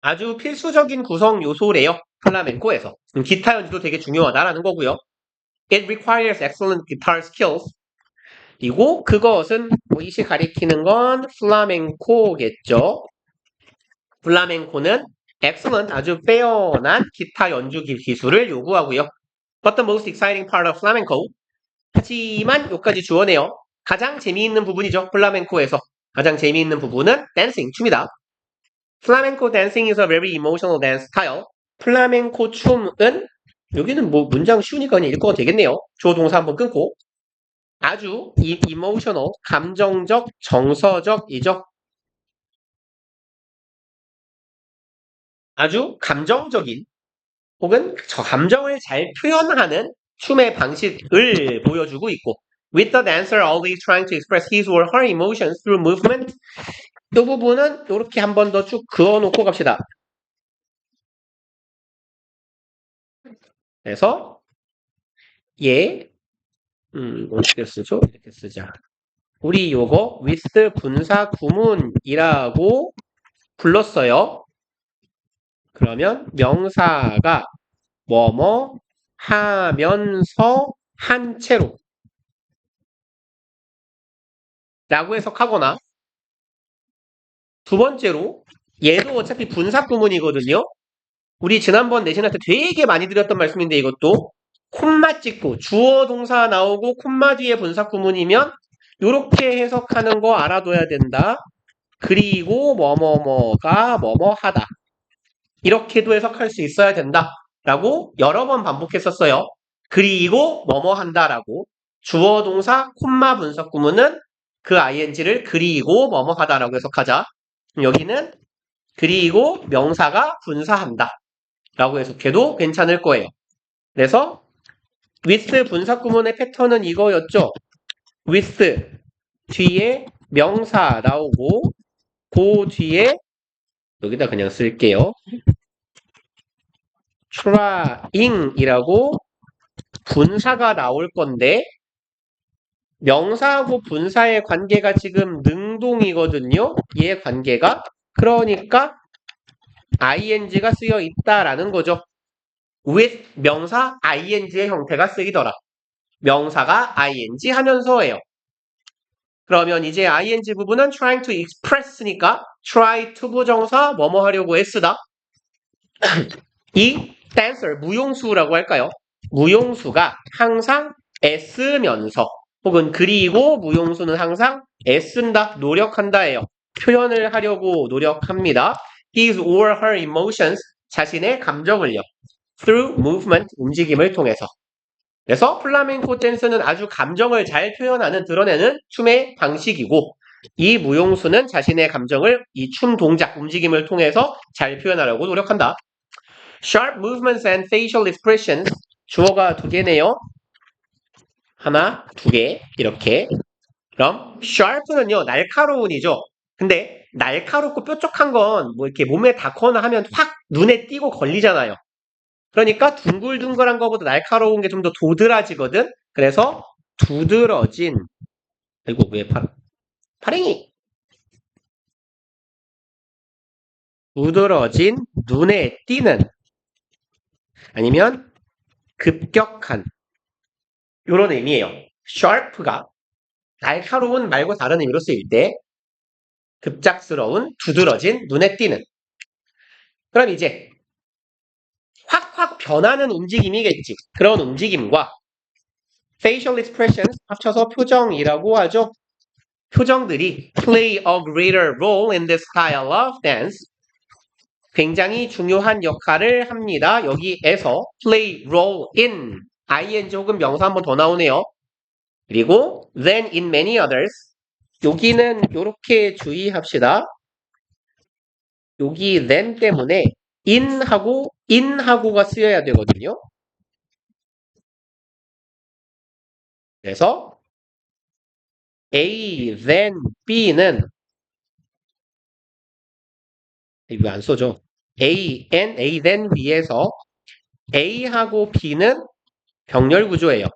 아주 필수적인 구성 요소래요. 플라멩코에서. 기타 연주도 되게 중요하다라는 거고요. It requires excellent guitar skills. 그리고 그것은 뭐 이시 가리키는 건 플라멩코겠죠. 플라멩코는 excellent, 아주 빼어난 기타 연주 기술을 요구하고요. But the most exciting part of flamenco. 하지만 여기까지 주어네요. 가장 재미있는 부분이죠. 플라멩코에서. 가장 재미있는 부분은 댄싱, 춤이다. Flamenco dancing is a very emotional dance style. 플라멩코 춤은 여기는 뭐 문장 쉬우니까 그냥 읽어도 되겠네요. 주어 동사 한번 끊고 아주 emotional, 감정적, 정서적이죠. 아주 감정적인 혹은 저 감정을 잘 표현하는 춤의 방식을 보여주고 있고 with the dancer always trying to express his or her emotions through movement. 이 부분은 이렇게 한 번 더 쭉 그어놓고 갑시다. 그래서 얘 어떻게 쓰죠? 이렇게 쓰자. 우리 요거 with 분사 구문이라고 불렀어요. 그러면 명사가 뭐뭐 하면서 한 채로 라고 해석하거나 두 번째로 얘도 어차피 분사 구문이거든요. 우리 지난번 내신할 때 되게 많이 드렸던 말씀인데 이것도 콤마 찍고 주어 동사 나오고 콤마 뒤에 분사 구문이면 이렇게 해석하는 거 알아둬야 된다. 그리고 뭐뭐뭐가 뭐뭐하다. 이렇게도 해석할 수 있어야 된다. 라고 여러 번 반복했었어요. 그리고 뭐뭐한다라고. 주어 동사 콤마 분사 구문은 그 ing를 그리고 뭐뭐하다라고 해석하자. 여기는 그리고 명사가 분사한다. 라고 해석해도 괜찮을 거예요. 그래서 with 분사 구문의 패턴은 이거였죠. with 뒤에 명사 나오고 그 뒤에 여기다 그냥 쓸게요. trying이라고 분사가 나올 건데 명사하고 분사의 관계가 지금 능동이거든요. 얘 관계가. 그러니까 ing가 쓰여 있다라는 거죠. with 명사 ing의 형태가 쓰이더라. 명사가 ing 하면서예요. 그러면 이제 ing 부분은 trying to express니까 try to 부정사 뭐뭐 하려고 애쓰다. 이 dancer 무용수라고 할까요? 무용수가 항상 애쓰면서 혹은 그리고 무용수는 항상 애쓴다, 노력한다예요. 표현을 하려고 노력합니다. His or her emotions 자신의 감정을요. through movement 움직임을 통해서. 그래서 플라멩코 댄스는 아주 감정을 잘 표현하는 드러내는 춤의 방식이고 이 무용수는 자신의 감정을 이 춤 동작 움직임을 통해서 잘 표현하려고 노력한다. Sharp movements and facial expressions 주어가 두 개네요. 하나, 두 개 이렇게. 그럼 sharp는요 날카로운이죠. 근데 날카롭고 뾰족한 건 뭐 이렇게 몸에 닿거나 하면 확 눈에 띄고 걸리잖아요. 그러니까 둥글둥글한 것보다 날카로운 게 좀 더 도드라지거든. 그래서 두드러진 아이고 왜 파랭이 두드러진 눈에 띄는 아니면 급격한 이런 의미예요. sharp가 날카로운 말고 다른 의미로 쓰일 때 급작스러운, 두드러진, 눈에 띄는. 그럼 이제 확확 변하는 움직임이겠지. 그런 움직임과 facial expressions 합쳐서 표정이라고 하죠. 표정들이 play a greater role in this style of dance. 굉장히 중요한 역할을 합니다. 여기에서 play role in ing 혹은 명사 한 번 더 나오네요. 그리고 then in many others 여기는 이렇게 주의합시다. 여기 then 때문에 in하고가 쓰여야 되거든요. 그래서 A, then B는 이거 안 써져. A, then B에서 A하고 B는 병렬 구조예요.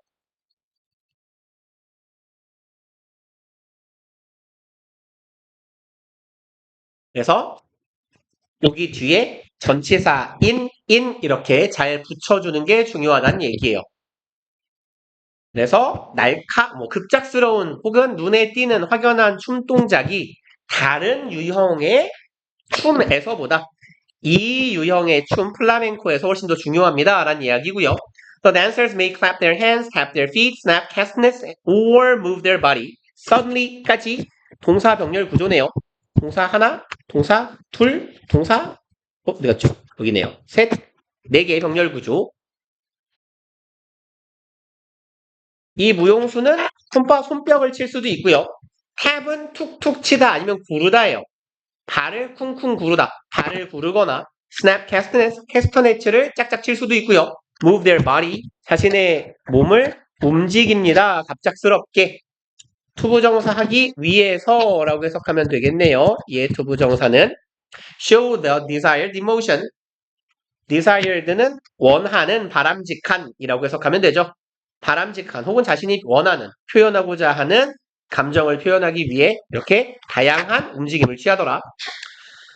그래서 여기 뒤에 전치사 in 이렇게 잘 붙여주는 게 중요하다는 얘기예요. 그래서 급작스러운 혹은 눈에 띄는 확연한 춤 동작이 다른 유형의 춤에서보다 이 유형의 춤 플라멩코에서 훨씬 더 중요합니다. 라는 이야기고요. The dancers may clap their hands, tap their feet, snap castanets, or move their body. Suddenly까지 동사 병렬 구조네요. 동사 하나, 동사 둘, 동사 어디 갔죠? 여기네요. 셋, 네 개의 병렬 구조. 이 무용수는 손뼉을 칠 수도 있고요. 탭은 툭툭 치다 아니면 구르다예요. 발을 쿵쿵 구르다, 발을 구르거나 snap 캐스터네츠를 짝짝 칠 수도 있고요. move their body, 자신의 몸을 움직입니다. 갑작스럽게. 투부정사 하기 위해서라고 해석하면 되겠네요. 예, 투부정사는 show the desired emotion. desired는 원하는, 바람직한이라고 해석하면 되죠. 바람직한 혹은 자신이 원하는, 표현하고자 하는 감정을 표현하기 위해 이렇게 다양한 움직임을 취하더라.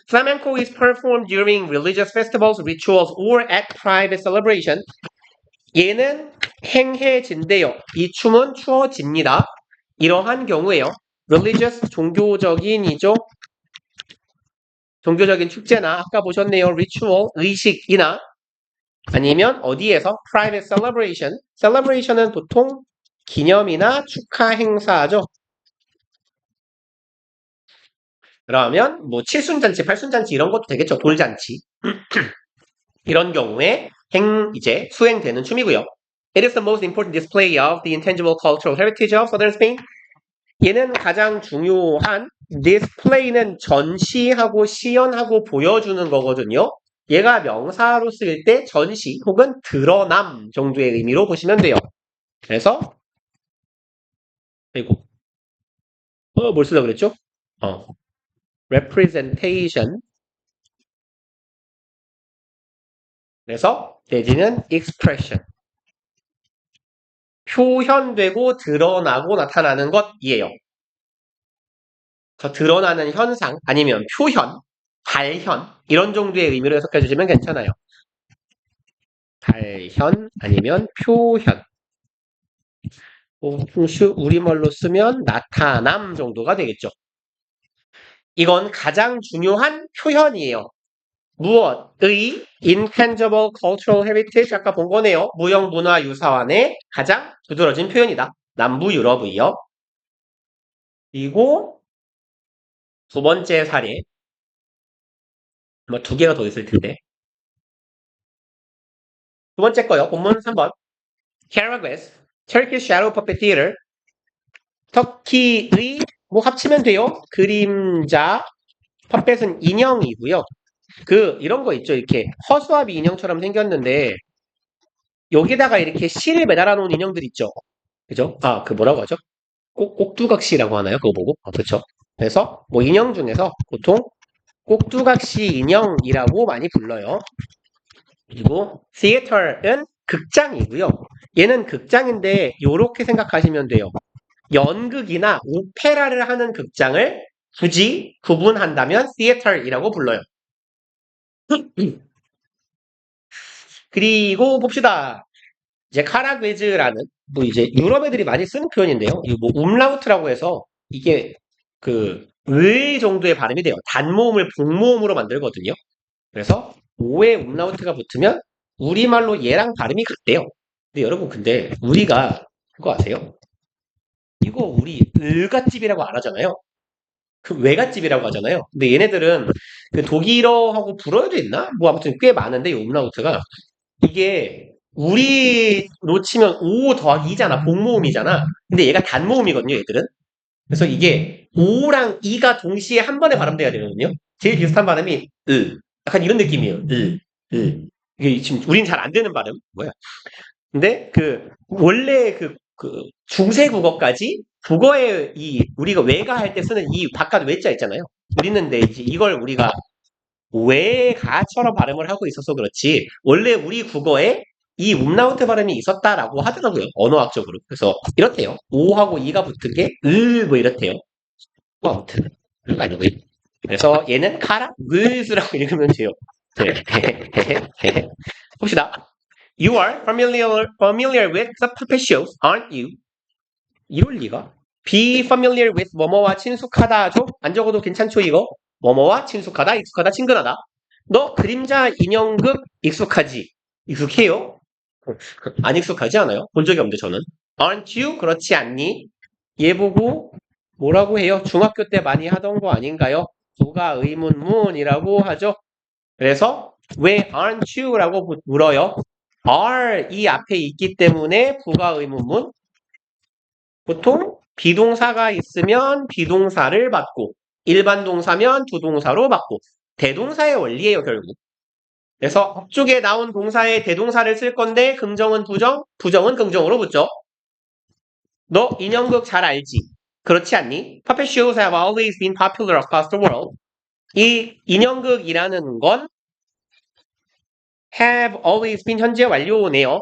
Flamenco is performed during religious festivals, rituals, or at private celebration. 얘는 행해진대요. 이 춤은 추어집니다. 이러한 경우에요. religious 종교적인이죠. 종교적인 축제나 아까 보셨네요. ritual 의식이나 아니면 어디에서 private celebration. celebration은 보통 기념이나 축하 행사죠. 그러면 뭐 칠순잔치, 팔순잔치 이런 것도 되겠죠. 돌잔치. 이런 경우에 이제 수행되는 춤이고요. It is the most important display of the intangible cultural heritage of Southern Spain. 얘는 가장 중요한 display는 전시하고 시연하고 보여주는 거거든요. 얘가 명사로 쓰일 때 전시 혹은 드러남 정도의 의미로 보시면 돼요. 그래서 아이고 뭘 쓰려고 그랬죠? representation. 그래서 내지는 expression. 표현되고 드러나고 나타나는 것이에요. 저 드러나는 현상 아니면 표현 발현 이런 정도의 의미로 해석해 주시면 괜찮아요. 발현 아니면 표현. 우리말로 쓰면 나타남 정도가 되겠죠. 이건 가장 중요한 표현이에요. 무엇의 intangible cultural heritage 아까 본 거네요. 무형문화 유산의 가장 두드러진 표현이다. 남부 유럽의요. 그리고 두 번째 사례. 뭐 두 개가 더 있을 텐데. 두 번째 거요. 본문 3번. Caragues, Turkish Shadow Puppet Theater. 터키의 뭐 합치면 돼요. 그림자 퍼펫은 인형이고요. 이런 거 있죠. 이렇게 허수아비 인형처럼 생겼는데 여기다가 이렇게 실을 매달아 놓은 인형들 있죠. 그죠? 뭐라고 하죠? 꼭두각시라고 하나요? 그거 보고? 그렇죠. 그래서 뭐 인형 중에서 보통 꼭두각시 인형이라고 많이 불러요. 그리고 theater은 극장이고요. 얘는 극장인데 요렇게 생각하시면 돼요. 연극이나 오페라를 하는 극장을 굳이 구분한다면 theater이라고 불러요. 그리고 봅시다. 이제 카라괴즈라는 뭐 이제 유럽 애들이 많이 쓰는 표현인데요. 이거 뭐 umlaut라고 해서 이게 의 정도의 발음이 돼요. 단모음을 복모음으로 만들거든요. 그래서 오에 umlaut가 붙으면 우리말로 얘랑 발음이 같대요. 근데 여러분 우리가 그거 아세요? 이거 우리 을갓집이라고 안 하잖아요. 외갓집이라고 하잖아요. 근데 얘네들은 독일어하고 불어에도 있나? 뭐 아무튼 꽤 많은데 이 umlaut가 이게 우리로 치면 O 더하기 2잖아. 복모음이잖아. 근데 얘가 단모음이거든요, 얘들은. 그래서 이게 O랑 E가 동시에 한 번에 발음돼야 되거든요. 제일 비슷한 발음이 약간 이런 느낌이에요. 이게 지금 우린 잘 안 되는 발음. 뭐야? 근데 원래 중세 국어까지 국어에 우리가 외가 할 때 쓰는 이 바깥 외자 있잖아요. 우리는 근데 이제 이걸 우리가 외가처럼 발음을 하고 있어서 그렇지 원래 우리 국어에 이 umlaut 발음이 있었다라고 하더라고요. 언어학적으로. 그래서 이렇대요. 오하고 이가 붙은 게 뭐 이렇대요. 뭐 아무튼 아니고 그래서 얘는 카라그스라고 읽으면 돼요. 봅시다. You are familiar with the puppet shows, aren't you? 이럴 리가? Be familiar with 뭐뭐와 친숙하다죠? 안 적어도 괜찮죠 이거? 뭐뭐와 친숙하다, 익숙하다, 친근하다. 너 그림자 인형극 익숙하지? 익숙해요? 안 익숙하지 않아요? 본 적이 없는데 저는. Aren't you? 그렇지 않니? 얘 보고 뭐라고 해요? 중학교 때 많이 하던 거 아닌가요? 부가 의문문이라고 하죠. 그래서 왜 aren't you? 라고 물어요. are 이 앞에 있기 때문에 부가 의문문. 보통 비동사가 있으면 비동사를 받고 일반 동사면 두동사로 받고 대동사의 원리예요 결국. 그래서 앞쪽에 나온 동사에 대동사를 쓸 건데 긍정은 부정, 부정은 긍정으로 붙죠. 너 인형극 잘 알지? 그렇지 않니? Puppet shows have always been popular across the world. 이 인형극이라는 건 have always been 현재 완료네요.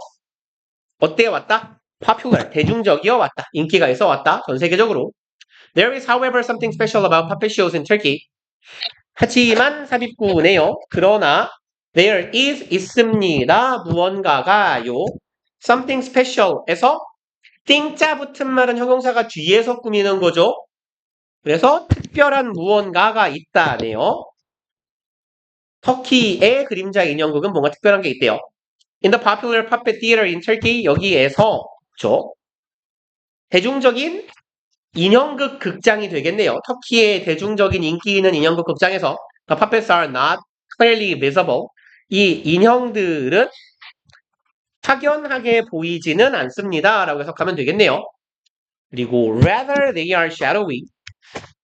어때에 왔다? popular, 대중적이어 왔다. 인기가 있어 왔다. 전 세계적으로. There is, however, something special about puppet shows in Turkey. 하지만 삽입구네요. 그러나 there is 있습니다. 무언가가요. something special에서 띵자 붙은 말은 형용사가 뒤에서 꾸미는 거죠. 그래서 특별한 무언가가 있다네요. 터키의 그림자 인형극은 뭔가 특별한 게 있대요. In the popular puppet theater in Turkey 여기에서 대중적인 인형극 극장이 되겠네요. 터키의 대중적인 인기 있는 인형극 극장에서 The puppets are not clearly visible. 이 인형들은 확연하게 보이지는 않습니다. 라고 해석하면 되겠네요. 그리고 rather they are shadowy.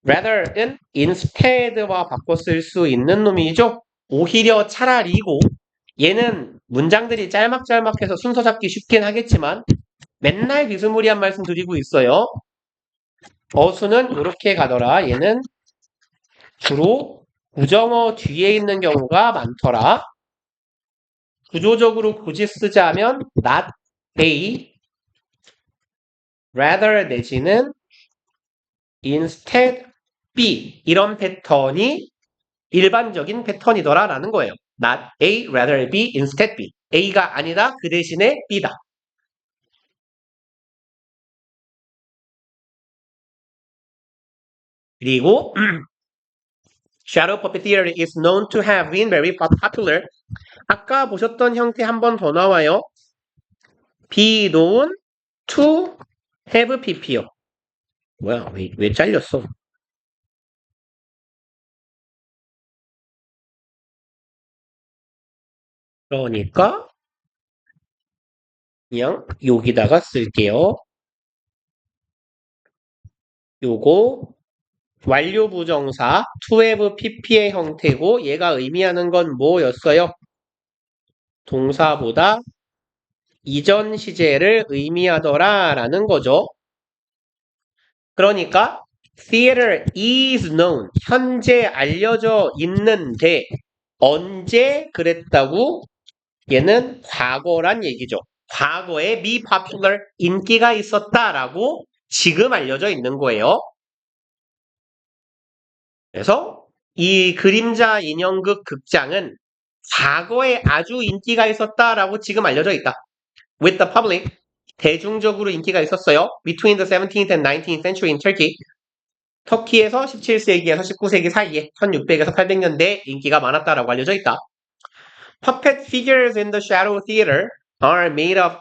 rather은 instead와 바꿔 쓸 수 있는 놈이죠. 오히려 차라리고 얘는 문장들이 짤막짤막해서 순서 잡기 쉽긴 하겠지만 맨날 비스무리한 말씀 드리고 있어요. 어수는 이렇게 가더라. 얘는 주로 부정어 뒤에 있는 경우가 많더라. 구조적으로 굳이 쓰자면 not A, rather 내지는 instead B 이런 패턴이 일반적인 패턴이더라 라는 거예요. Not A, rather B, instead B. A가 아니다. 그 대신에 B다. 그리고 Shadow puppet theory is known to have been very popular. 아까 보셨던 형태 한 번 더 나와요. Be known to have PP요. 뭐야, 왜 잘렸어? 그러니까 그냥 여기다가 쓸게요. 요거 완료 부정사 to have pp의 형태고 얘가 의미하는 건 뭐였어요? 동사보다 이전 시제를 의미하더라 라는 거죠. 그러니까 theater is known 현재 알려져 있는데 언제 그랬다고? 얘는 과거란 얘기죠. 과거에 be popular 인기가 있었다라고 지금 알려져 있는 거예요. 그래서 이 그림자 인형극 극장은 과거에 아주 인기가 있었다라고 지금 알려져 있다. With the public, 대중적으로 인기가 있었어요. Between the 17th and 19th century in Turkey, 터키에서 17세기에서 19세기 사이에 1600에서 800년대 인기가 많았다라고 알려져 있다. Puppet figures in the Shadow Theater are made of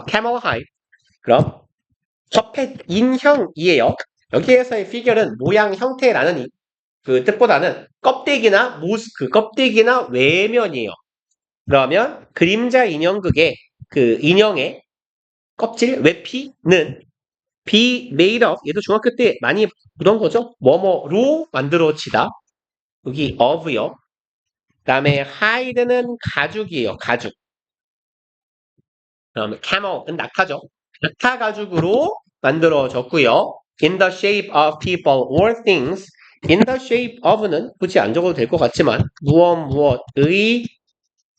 camel hide. 그럼 퍼펫 인형이에요. 여기에서의 피규어는 모양 형태라는 그 뜻보다는 껍데기나 그 껍데기나 외면이에요. 그러면 그림자 인형극의 그 인형의 껍질 외피는 be made of 얘도 중학교 때 많이 보던 거죠. 뭐뭐로 만들어지다. 여기 of요. 그다음에 hide는 가죽이에요. 가죽. 그다음에 camel은 낙타죠. 낙타 가죽으로 만들어졌고요. In the shape of people or things. In the shape of는 굳이 안 적어도 될 것 같지만 무엇의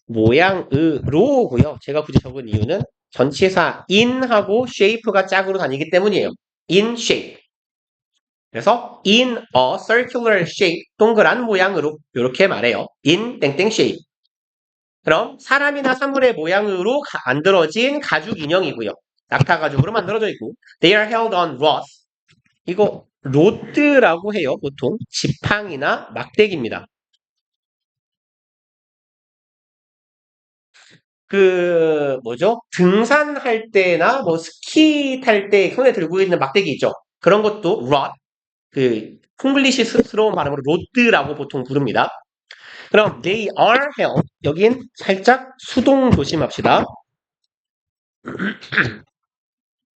모양으로고요. 제가 굳이 적은 이유는 전치사 in하고 shape가 짝으로 다니기 때문이에요. In shape. 그래서 in a circular shape 동그란 모양으로 이렇게 말해요. in 땡땡 shape. 그럼 사람이나 사물의 모양으로 만들어진 가죽 인형이고요. 낙타 가죽으로 만들어져 있고 they are held on rods. 이거 로드라고 해요. 보통 지팡이나 막대기입니다. 그 뭐죠? 등산할 때나 뭐 스키 탈 때 손에 들고 있는 막대기 있죠. 그런 것도 rod, 그 콩글리시스러운 발음으로 로드라고 보통 부릅니다. 그럼 they are held 여긴 살짝 수동 조심합시다.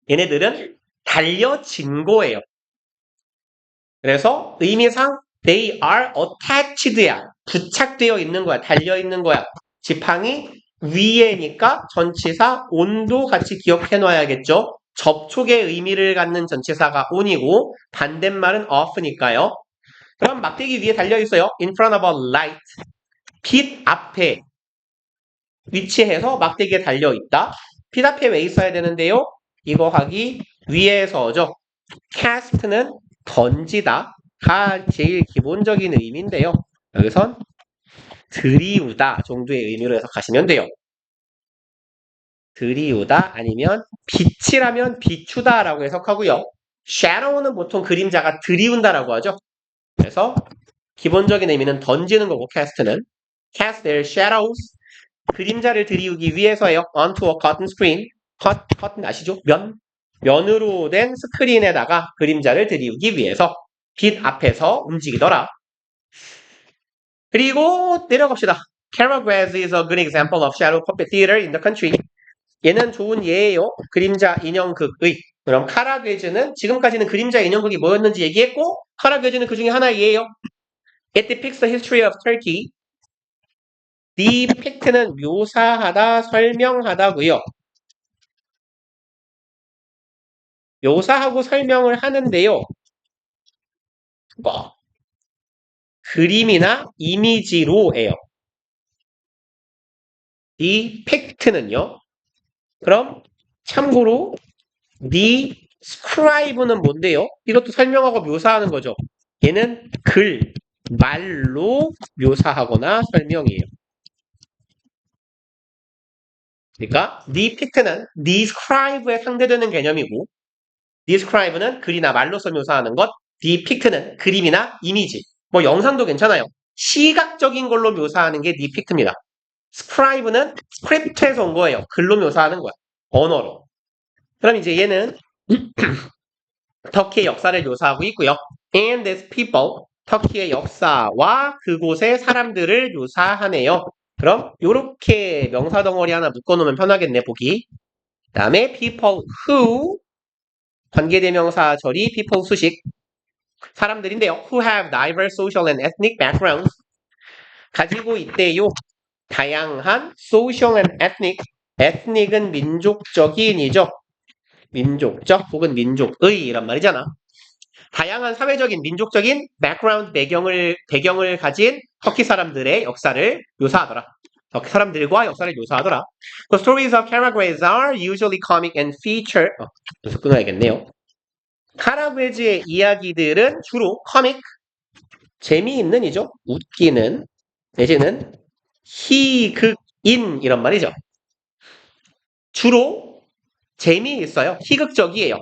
얘네들은 달려진 거예요. 그래서 의미상 they are attached야. 부착되어 있는 거야. 달려 있는 거야. 지팡이 위에니까 전치사 on도 같이 기억해 놔야겠죠. 접촉의 의미를 갖는 전치사가 on이고 반대말은 off니까요. 그럼 막대기 위에 달려 있어요. In front of a light. 빛 앞에 위치해서 막대기에 달려 있다. 빛 앞에 왜 있어야 되는데요? 이거 하기 위해서죠. cast는 던지다가 제일 기본적인 의미인데요. 여기선 들이우다 정도의 의미로 해석하시면 돼요. 들이우다 아니면 빛이라면 비추다라고 해석하고요. shadow는 보통 그림자가 들이운다라고 하죠. 그래서 기본적인 의미는 던지는 거고 cast는 cast their shadows 그림자를 들이우기 위해서예요. onto a cotton screen cotton 아시죠? 면으로 된 스크린에다가 그림자를 들이우기 위해서 빛 앞에서 움직이더라. 그리고 내려갑시다. Caragraz is a good example of shadow puppet theater in the country. 얘는 좋은 예예요. 그림자 인형극의. 그럼 카라괴즈는 지금까지는 그림자 인형극이 뭐였는지 얘기했고 카라괴즈는 그 중에 하나예요. It depicts the history of Turkey. depict는 묘사하다, 설명하다고요. 묘사하고 설명을 하는데요. 뭐 그림이나 이미지로예요. depict는요. 그럼 참고로 describe는 뭔데요? 이것도 설명하고 묘사하는 거죠. 얘는 글, 말로 묘사하거나 설명이에요. 그러니까 depict는 describe에 상대되는 개념이고 describe는 글이나 말로서 묘사하는 것, depict는 그림이나 이미지, 뭐 영상도 괜찮아요. 시각적인 걸로 묘사하는 게 depict입니다. scribe는 스크립트에서 온 거예요. 글로 묘사하는 거야. 언어로. 그럼 이제 얘는 터키의 역사를 묘사하고 있고요. And these people, 터키의 역사와 그곳의 사람들을 묘사하네요. 그럼 이렇게 명사 덩어리 하나 묶어놓으면 편하겠네, 보기. 그 다음에 people who, 관계대명사 절이 people 수식, 사람들인데요. Who have diverse social and ethnic backgrounds, 가지고 있대요. 다양한 social and ethnic, ethnic은 민족적인이죠. 민족적 혹은 민족의 이란 말이잖아. 다양한 사회적인 민족적인 background 배경을 가진 터키 사람들의 역사를 묘사하더라. 터키 사람들과 역사를 묘사하더라. The stories of Karagwez are usually comic and feature. 여기서 끊어야겠네요. 카라괴즈의 이야기들은 주로 comic, 재미있는 이죠. 웃기는 내지는 희극인 이런 말이죠. 주로 재미있어요. 희극적이에요.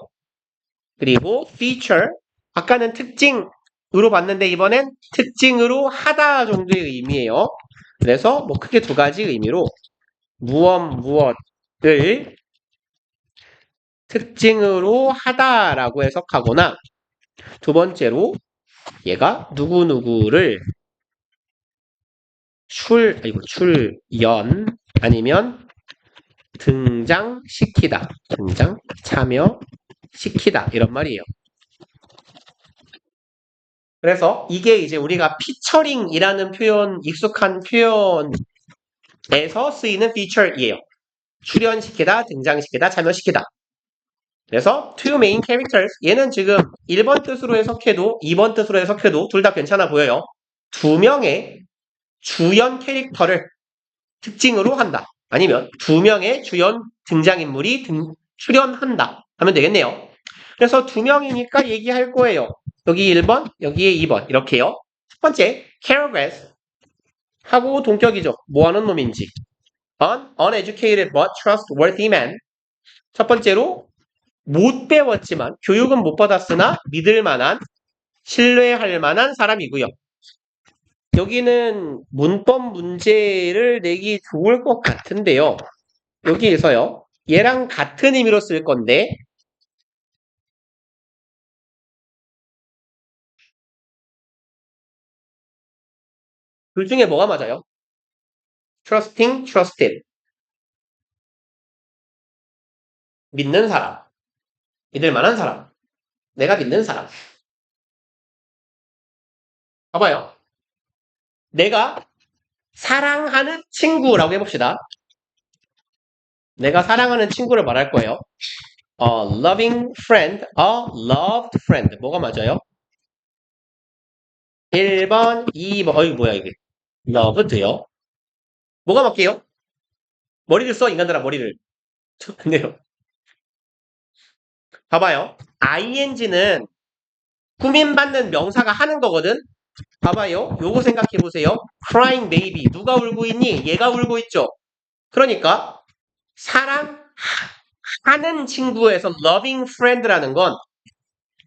그리고 feature, 아까는 특징으로 봤는데 이번엔 특징으로 하다 정도의 의미예요. 그래서 뭐 크게 두 가지 의미로 무엇을 특징으로 하다라고 해석하거나 두 번째로 얘가 누구누구를 출연 아니면 등장시키다, 참여시키다 이런 말이에요. 그래서 이게 이제 우리가 피처링이라는 표현, 익숙한 표현에서 쓰이는 feature이에요. 출연시키다, 등장시키다, 참여시키다. 그래서 two main characters, 얘는 지금 1번 뜻으로 해석해도 2번 뜻으로 해석해도 둘 다 괜찮아 보여요. 두 명의 주연 캐릭터를 특징으로 한다. 아니면 두 명의 주연 등장인물이 출연한다 하면 되겠네요. 그래서 두 명이니까 얘기할 거예요. 여기 1번, 여기에 2번 이렇게요. 첫 번째, Karagwez 하고 동격이죠. 뭐하는 놈인지. An uneducated but trustworthy man. 첫 번째로 못 배웠지만 교육은 못 받았으나 믿을 만한, 신뢰할 만한 사람이고요. 여기는 문법 문제를 내기 좋을 것 같은데요. 여기에서요. 얘랑 같은 의미로 쓸 건데 둘 중에 뭐가 맞아요? trusting, trusted. 믿는 사람. 믿을 만한 사람. 내가 믿는 사람. 봐봐요. 내가 사랑하는 친구라고 해봅시다. 내가 사랑하는 친구를 말할 거예요. A loving friend, a loved friend. 뭐가 맞아요? 1번, 2번. 어이, 뭐야, 이게. loved요. 뭐가 맞게요? 머리를 써, 인간들아, 머리를. 좋네요. 봐봐요. ing는 꾸민받는 명사가 하는 거거든? 봐봐요. 요거 생각해 보세요. crying baby. 누가 울고 있니? 얘가 울고 있죠. 그러니까 사랑하는 친구에서 loving friend라는 건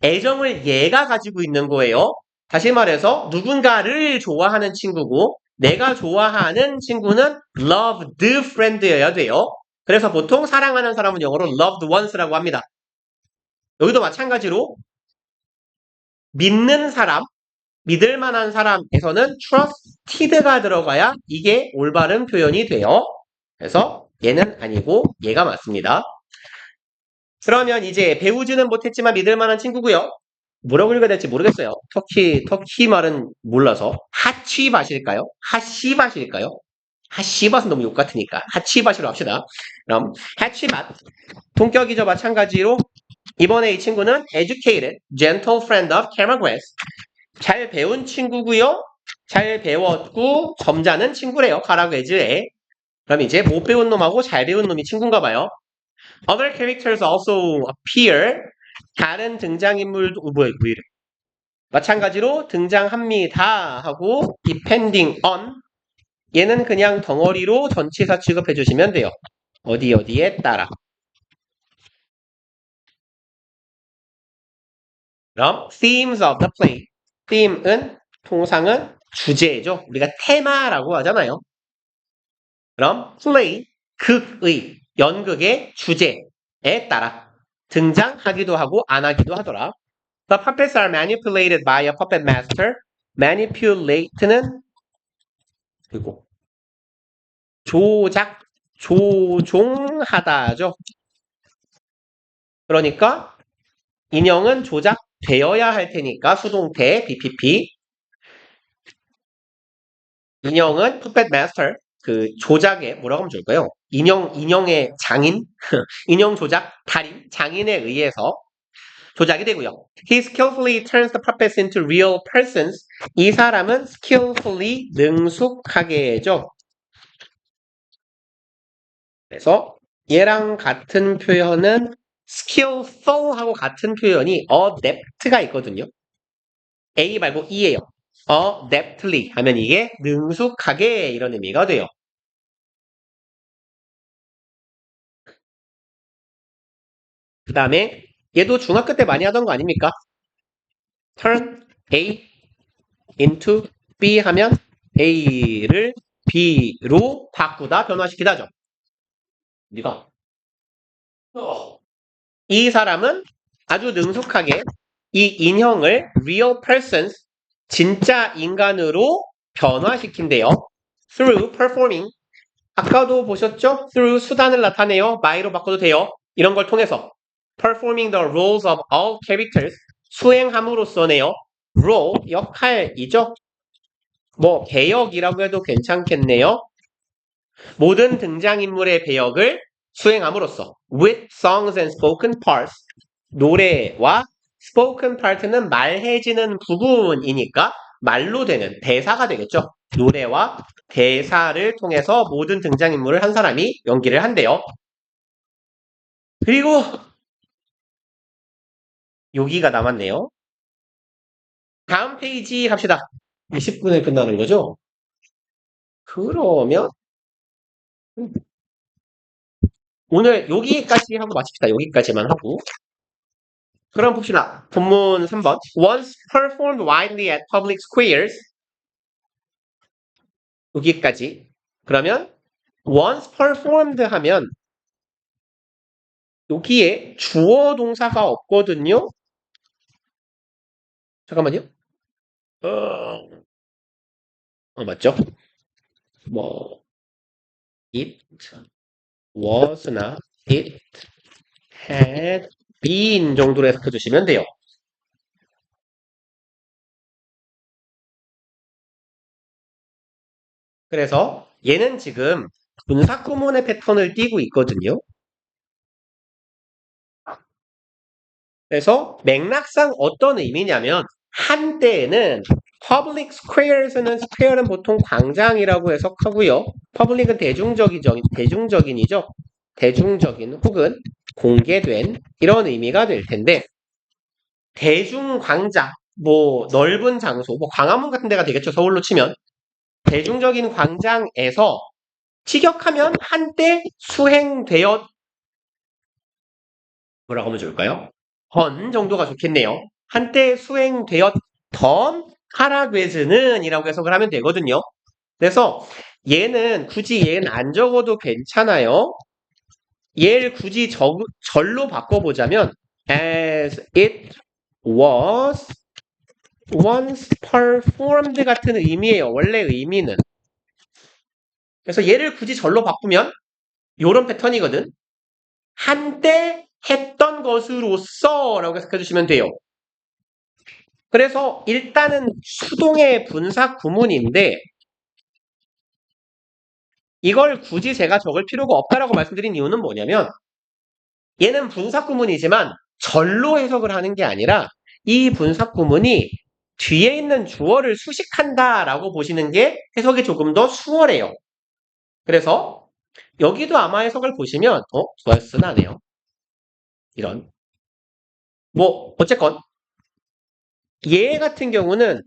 애정을 얘가 가지고 있는 거예요. 다시 말해서 누군가를 좋아하는 친구고 내가 좋아하는 친구는 loved friend여야 돼요. 그래서 보통 사랑하는 사람은 영어로 loved ones라고 합니다. 여기도 마찬가지로 믿는 사람, 믿을 만한 사람에서는 trusted가 들어가야 이게 올바른 표현이 돼요. 그래서 얘는 아니고 얘가 맞습니다. 그러면 이제 배우지는 못했지만 믿을 만한 친구고요. 뭐라고 읽어야 될지 모르겠어요. 터키 말은 몰라서. 하취밭일까요? 하시밭일까요? 하시밭은 너무 욕 같으니까 하취밭으로 합시다. 그럼 하취밭. 동격이죠. 마찬가지로 이번에 이 친구는 educated, gentle friend of Karagwez. 잘 배운 친구고요. 잘 배웠고 점잖은 친구래요. 카라괴즈에. 그럼 이제 못 배운 놈하고 잘 배운 놈이 친구인가 봐요. Other characters also appear. 다른 등장인물도 뭐야 왜 이래? 마찬가지로 등장합니다 하고 depending on 얘는 그냥 덩어리로 전치사 취급해 주시면 돼요. 어디 어디에 따라. 그럼 themes of the play. theme은 통상은 주제죠. 우리가 테마라고 하잖아요. 그럼 play 극의 연극의 주제에 따라 등장하기도 하고 안 하기도 하더라. The puppets are manipulated by a puppet master. manipulate는 그리고 조작, 조종하다죠. 그러니까 인형은 조작되어야 할 테니까 수동태 BPP. 인형은 puppet master 그 조작에 뭐라고 하면 좋을까요? 인형의 장인, 인형 조작 달인, 장인에 의해서 조작이 되고요. He skillfully turns the puppets into real persons. 이 사람은 skillfully 능숙하게죠. 그래서 얘랑 같은 표현은 skillful하고 같은 표현이 adept가 있거든요. A 말고 E예요. adeptly 하면 이게 능숙하게 이런 의미가 돼요. 그 다음에 얘도 중학교 때 많이 하던 거 아닙니까? turn A into B 하면 A를 B로 바꾸다, 변화시키다죠. 네가 이 사람은 아주 능숙하게 이 인형을 real persons, 진짜 인간으로 변화시킨대요. through performing. 아까도 보셨죠? through 수단을 나타내요. by로 바꿔도 돼요. 이런 걸 통해서 performing the roles of all characters. 수행함으로써네요. role, 역할이죠. 뭐 배역이라고 해도 괜찮겠네요. 모든 등장인물의 배역을 수행함으로써 with songs and spoken parts 노래와 spoken part는 말해지는 부분이니까 말로 되는 대사가 되겠죠. 노래와 대사를 통해서 모든 등장인물을 한 사람이 연기를 한대요. 그리고 여기가 남았네요. 다음 페이지 갑시다. 20분에 끝나는 거죠? 그러면 오늘 여기까지 하고 마칩시다. 여기까지만 하고. 그럼 봅시다. 본문 3번. Once performed widely at public squares. 여기까지. 그러면 once performed 하면 여기에 주어 동사가 없거든요. 잠깐만요. 맞죠? 뭐 it was나 it had been 정도로 해석해 주시면 돼요. 그래서 얘는 지금 분사 구문의 패턴을 띄고 있거든요. 그래서 맥락상 어떤 의미냐면 한때에는 public squares는 square는 보통 광장이라고 해석하고요. public은 대중적인이죠. 대중적인 혹은 공개된 이런 의미가 될 텐데 대중광장, 뭐 넓은 장소, 뭐 광화문 같은 데가 되겠죠. 서울로 치면 대중적인 광장에서 직역하면 한때 수행되었 뭐라고 하면 좋을까요? 던 정도가 좋겠네요. 한때 수행되었던 하라괴즈는 이라고 해석을 하면 되거든요. 그래서 얘는 굳이 얘는 안 적어도 괜찮아요. 얘를 굳이 절로 바꿔보자면 as it was once performed 같은 의미예요. 원래 의미는. 그래서 얘를 굳이 절로 바꾸면 요런 패턴이거든. 한때 했던 것으로서 라고 해석해 주시면 돼요. 그래서 일단은 수동의 분사 구문인데 이걸 굳이 제가 적을 필요가 없다라고 말씀드린 이유는 뭐냐면 얘는 분사 구문이지만 절로 해석을 하는 게 아니라 이 분사 구문이 뒤에 있는 주어를 수식한다라고 보시는 게 해석이 조금 더 수월해요. 그래서 여기도 아마 해석을 보시면 좋았으나 하네요. 이런 뭐 어쨌건 얘 같은 경우는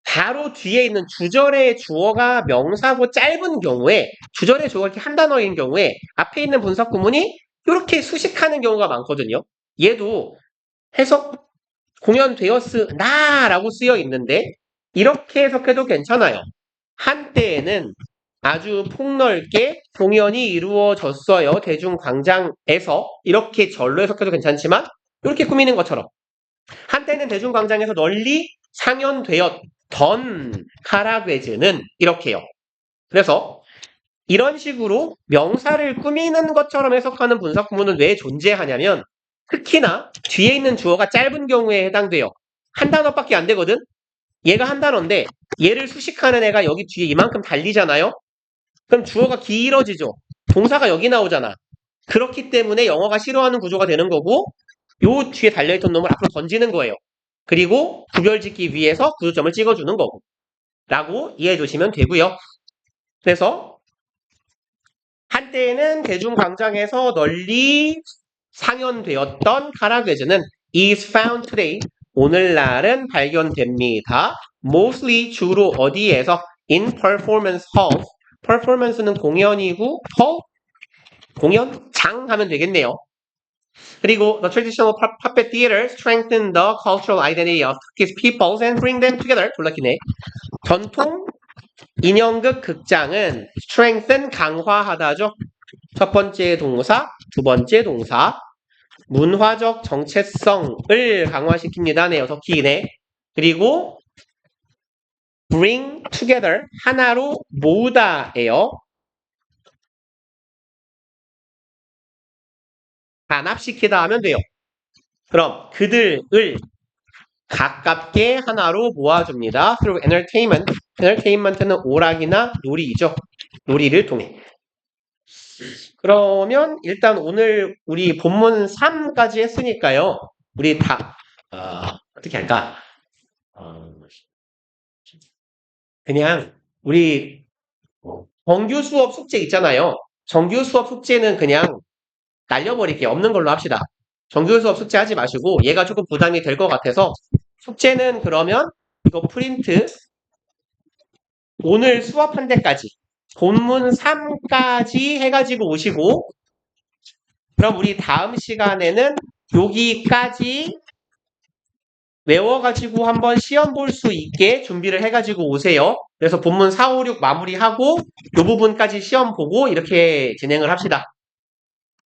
바로 뒤에 있는 주절의 주어가 명사고 짧은 경우에 주절의 주어가 이렇게 한 단어인 경우에 앞에 있는 분석 구문이 이렇게 수식하는 경우가 많거든요. 얘도 해석 공연되었으나라고 쓰여 있는데 이렇게 해석해도 괜찮아요. 한때에는 아주 폭넓게 공연이 이루어졌어요. 대중광장에서 이렇게 절로 해석해도 괜찮지만 이렇게 꾸미는 것처럼 한때는 대중광장에서 널리 상연되었던 카라괴즈는 이렇게요. 그래서 이런 식으로 명사를 꾸미는 것처럼 해석하는 분석 구문은 왜 존재하냐면 특히나 뒤에 있는 주어가 짧은 경우에 해당돼요. 한 단어밖에 안 되거든? 얘가 한 단어인데 얘를 수식하는 애가 여기 뒤에 이만큼 달리잖아요? 그럼 주어가 길어지죠. 동사가 여기 나오잖아. 그렇기 때문에 영어가 싫어하는 구조가 되는 거고 요 뒤에 달려있던 놈을 앞으로 던지는 거예요. 그리고 구별짓기 위해서 구조점을 찍어주는 거고 라고 이해해 주시면 되고요. 그래서 한때에는 대중광장에서 널리 상연되었던 카라괴즈는 is found today. 오늘날은 발견됩니다. mostly 주로 어디에서? in performance halls. performance는 공연이고 hall? 공연장 하면 되겠네요. 그리고 the traditional puppet theater strengthen the cultural identity of Turkish peoples and bring them together. 졸라기네. 전통 인형극 극장은 strengthen 강화하다죠. 첫 번째 동사, 두 번째 동사. 문화적 정체성을 강화시킵니다. 네, 6키네. 그리고 bring together, 하나로 모으다예요. 단합시키다 하면 돼요. 그럼 그들을 가깝게 하나로 모아줍니다. through entertainment. entertainment는 오락이나 놀이죠. 놀이를 통해. 그러면 일단 오늘 우리 본문 3까지 했으니까요. 우리 다 어떻게 할까? 그냥 우리 정규 수업 숙제 있잖아요. 정규 수업 숙제는 그냥 날려버릴게요. 없는 걸로 합시다. 정규 수업 숙제 하지 마시고 얘가 조금 부담이 될 것 같아서 숙제는 그러면 이거 프린트 오늘 수업한 데까지 본문 3까지 해가지고 오시고 그럼 우리 다음 시간에는 여기까지 외워가지고 한번 시험 볼 수 있게 준비를 해가지고 오세요. 그래서 본문 4, 5, 6 마무리하고 이 부분까지 시험 보고 이렇게 진행을 합시다.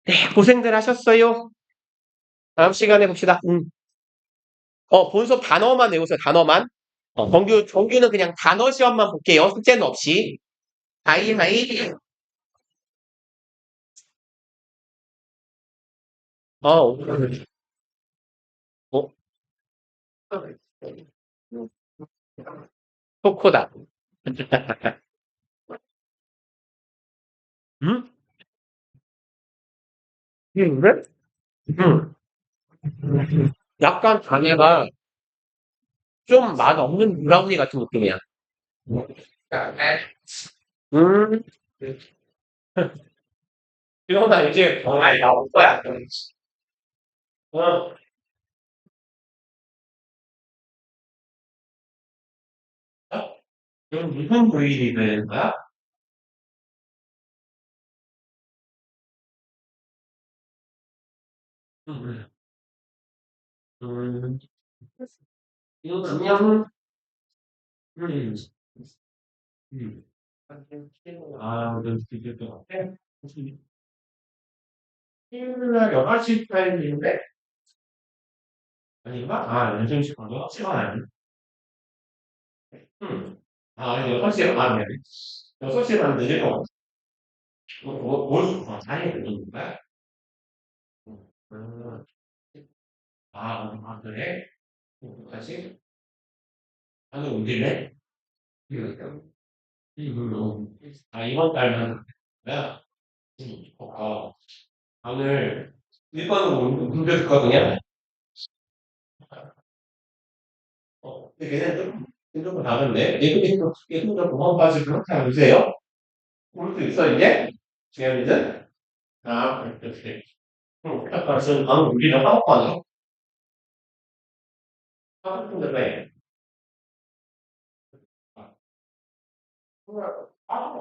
네, 고생들 하셨어요. 다음 시간에 봅시다. 본수업 단어만 외우세요. 단어만. 정규는 그냥 단어 시험만 볼게요. 숙제는 없이. 하이. 어, 어, 코코다. 응? 그래? 응. 약간 자네가 좀 맛없는 브라우니 같은 느낌이야. 음, 이러다 이제 정말 나올 거야. 어, 이건 무슨 부위이 되는 거야? 음, 음, 이거 그냥, 음, 음. 이게 또 어때? 일요일날 11시 타임인데? 아닌가? 연정식 방송 시간 아니네. 아니, 6시에 반이네. 6시에 반 늦으면, 아니, 늦는 거야? 음, 그래? 다시? 하늘 움직이네? 이번 달은, 뭐야? 오늘, 1번으로 옮겼거든요? 근데 걔는 좀 다른데? 얘도 좀 공항까지 그렇게 하세요? 올 수 있어, 이제? 지금이든? 그렇지. 응, 딱 지금 방금 우리랑 하고 가네. 아,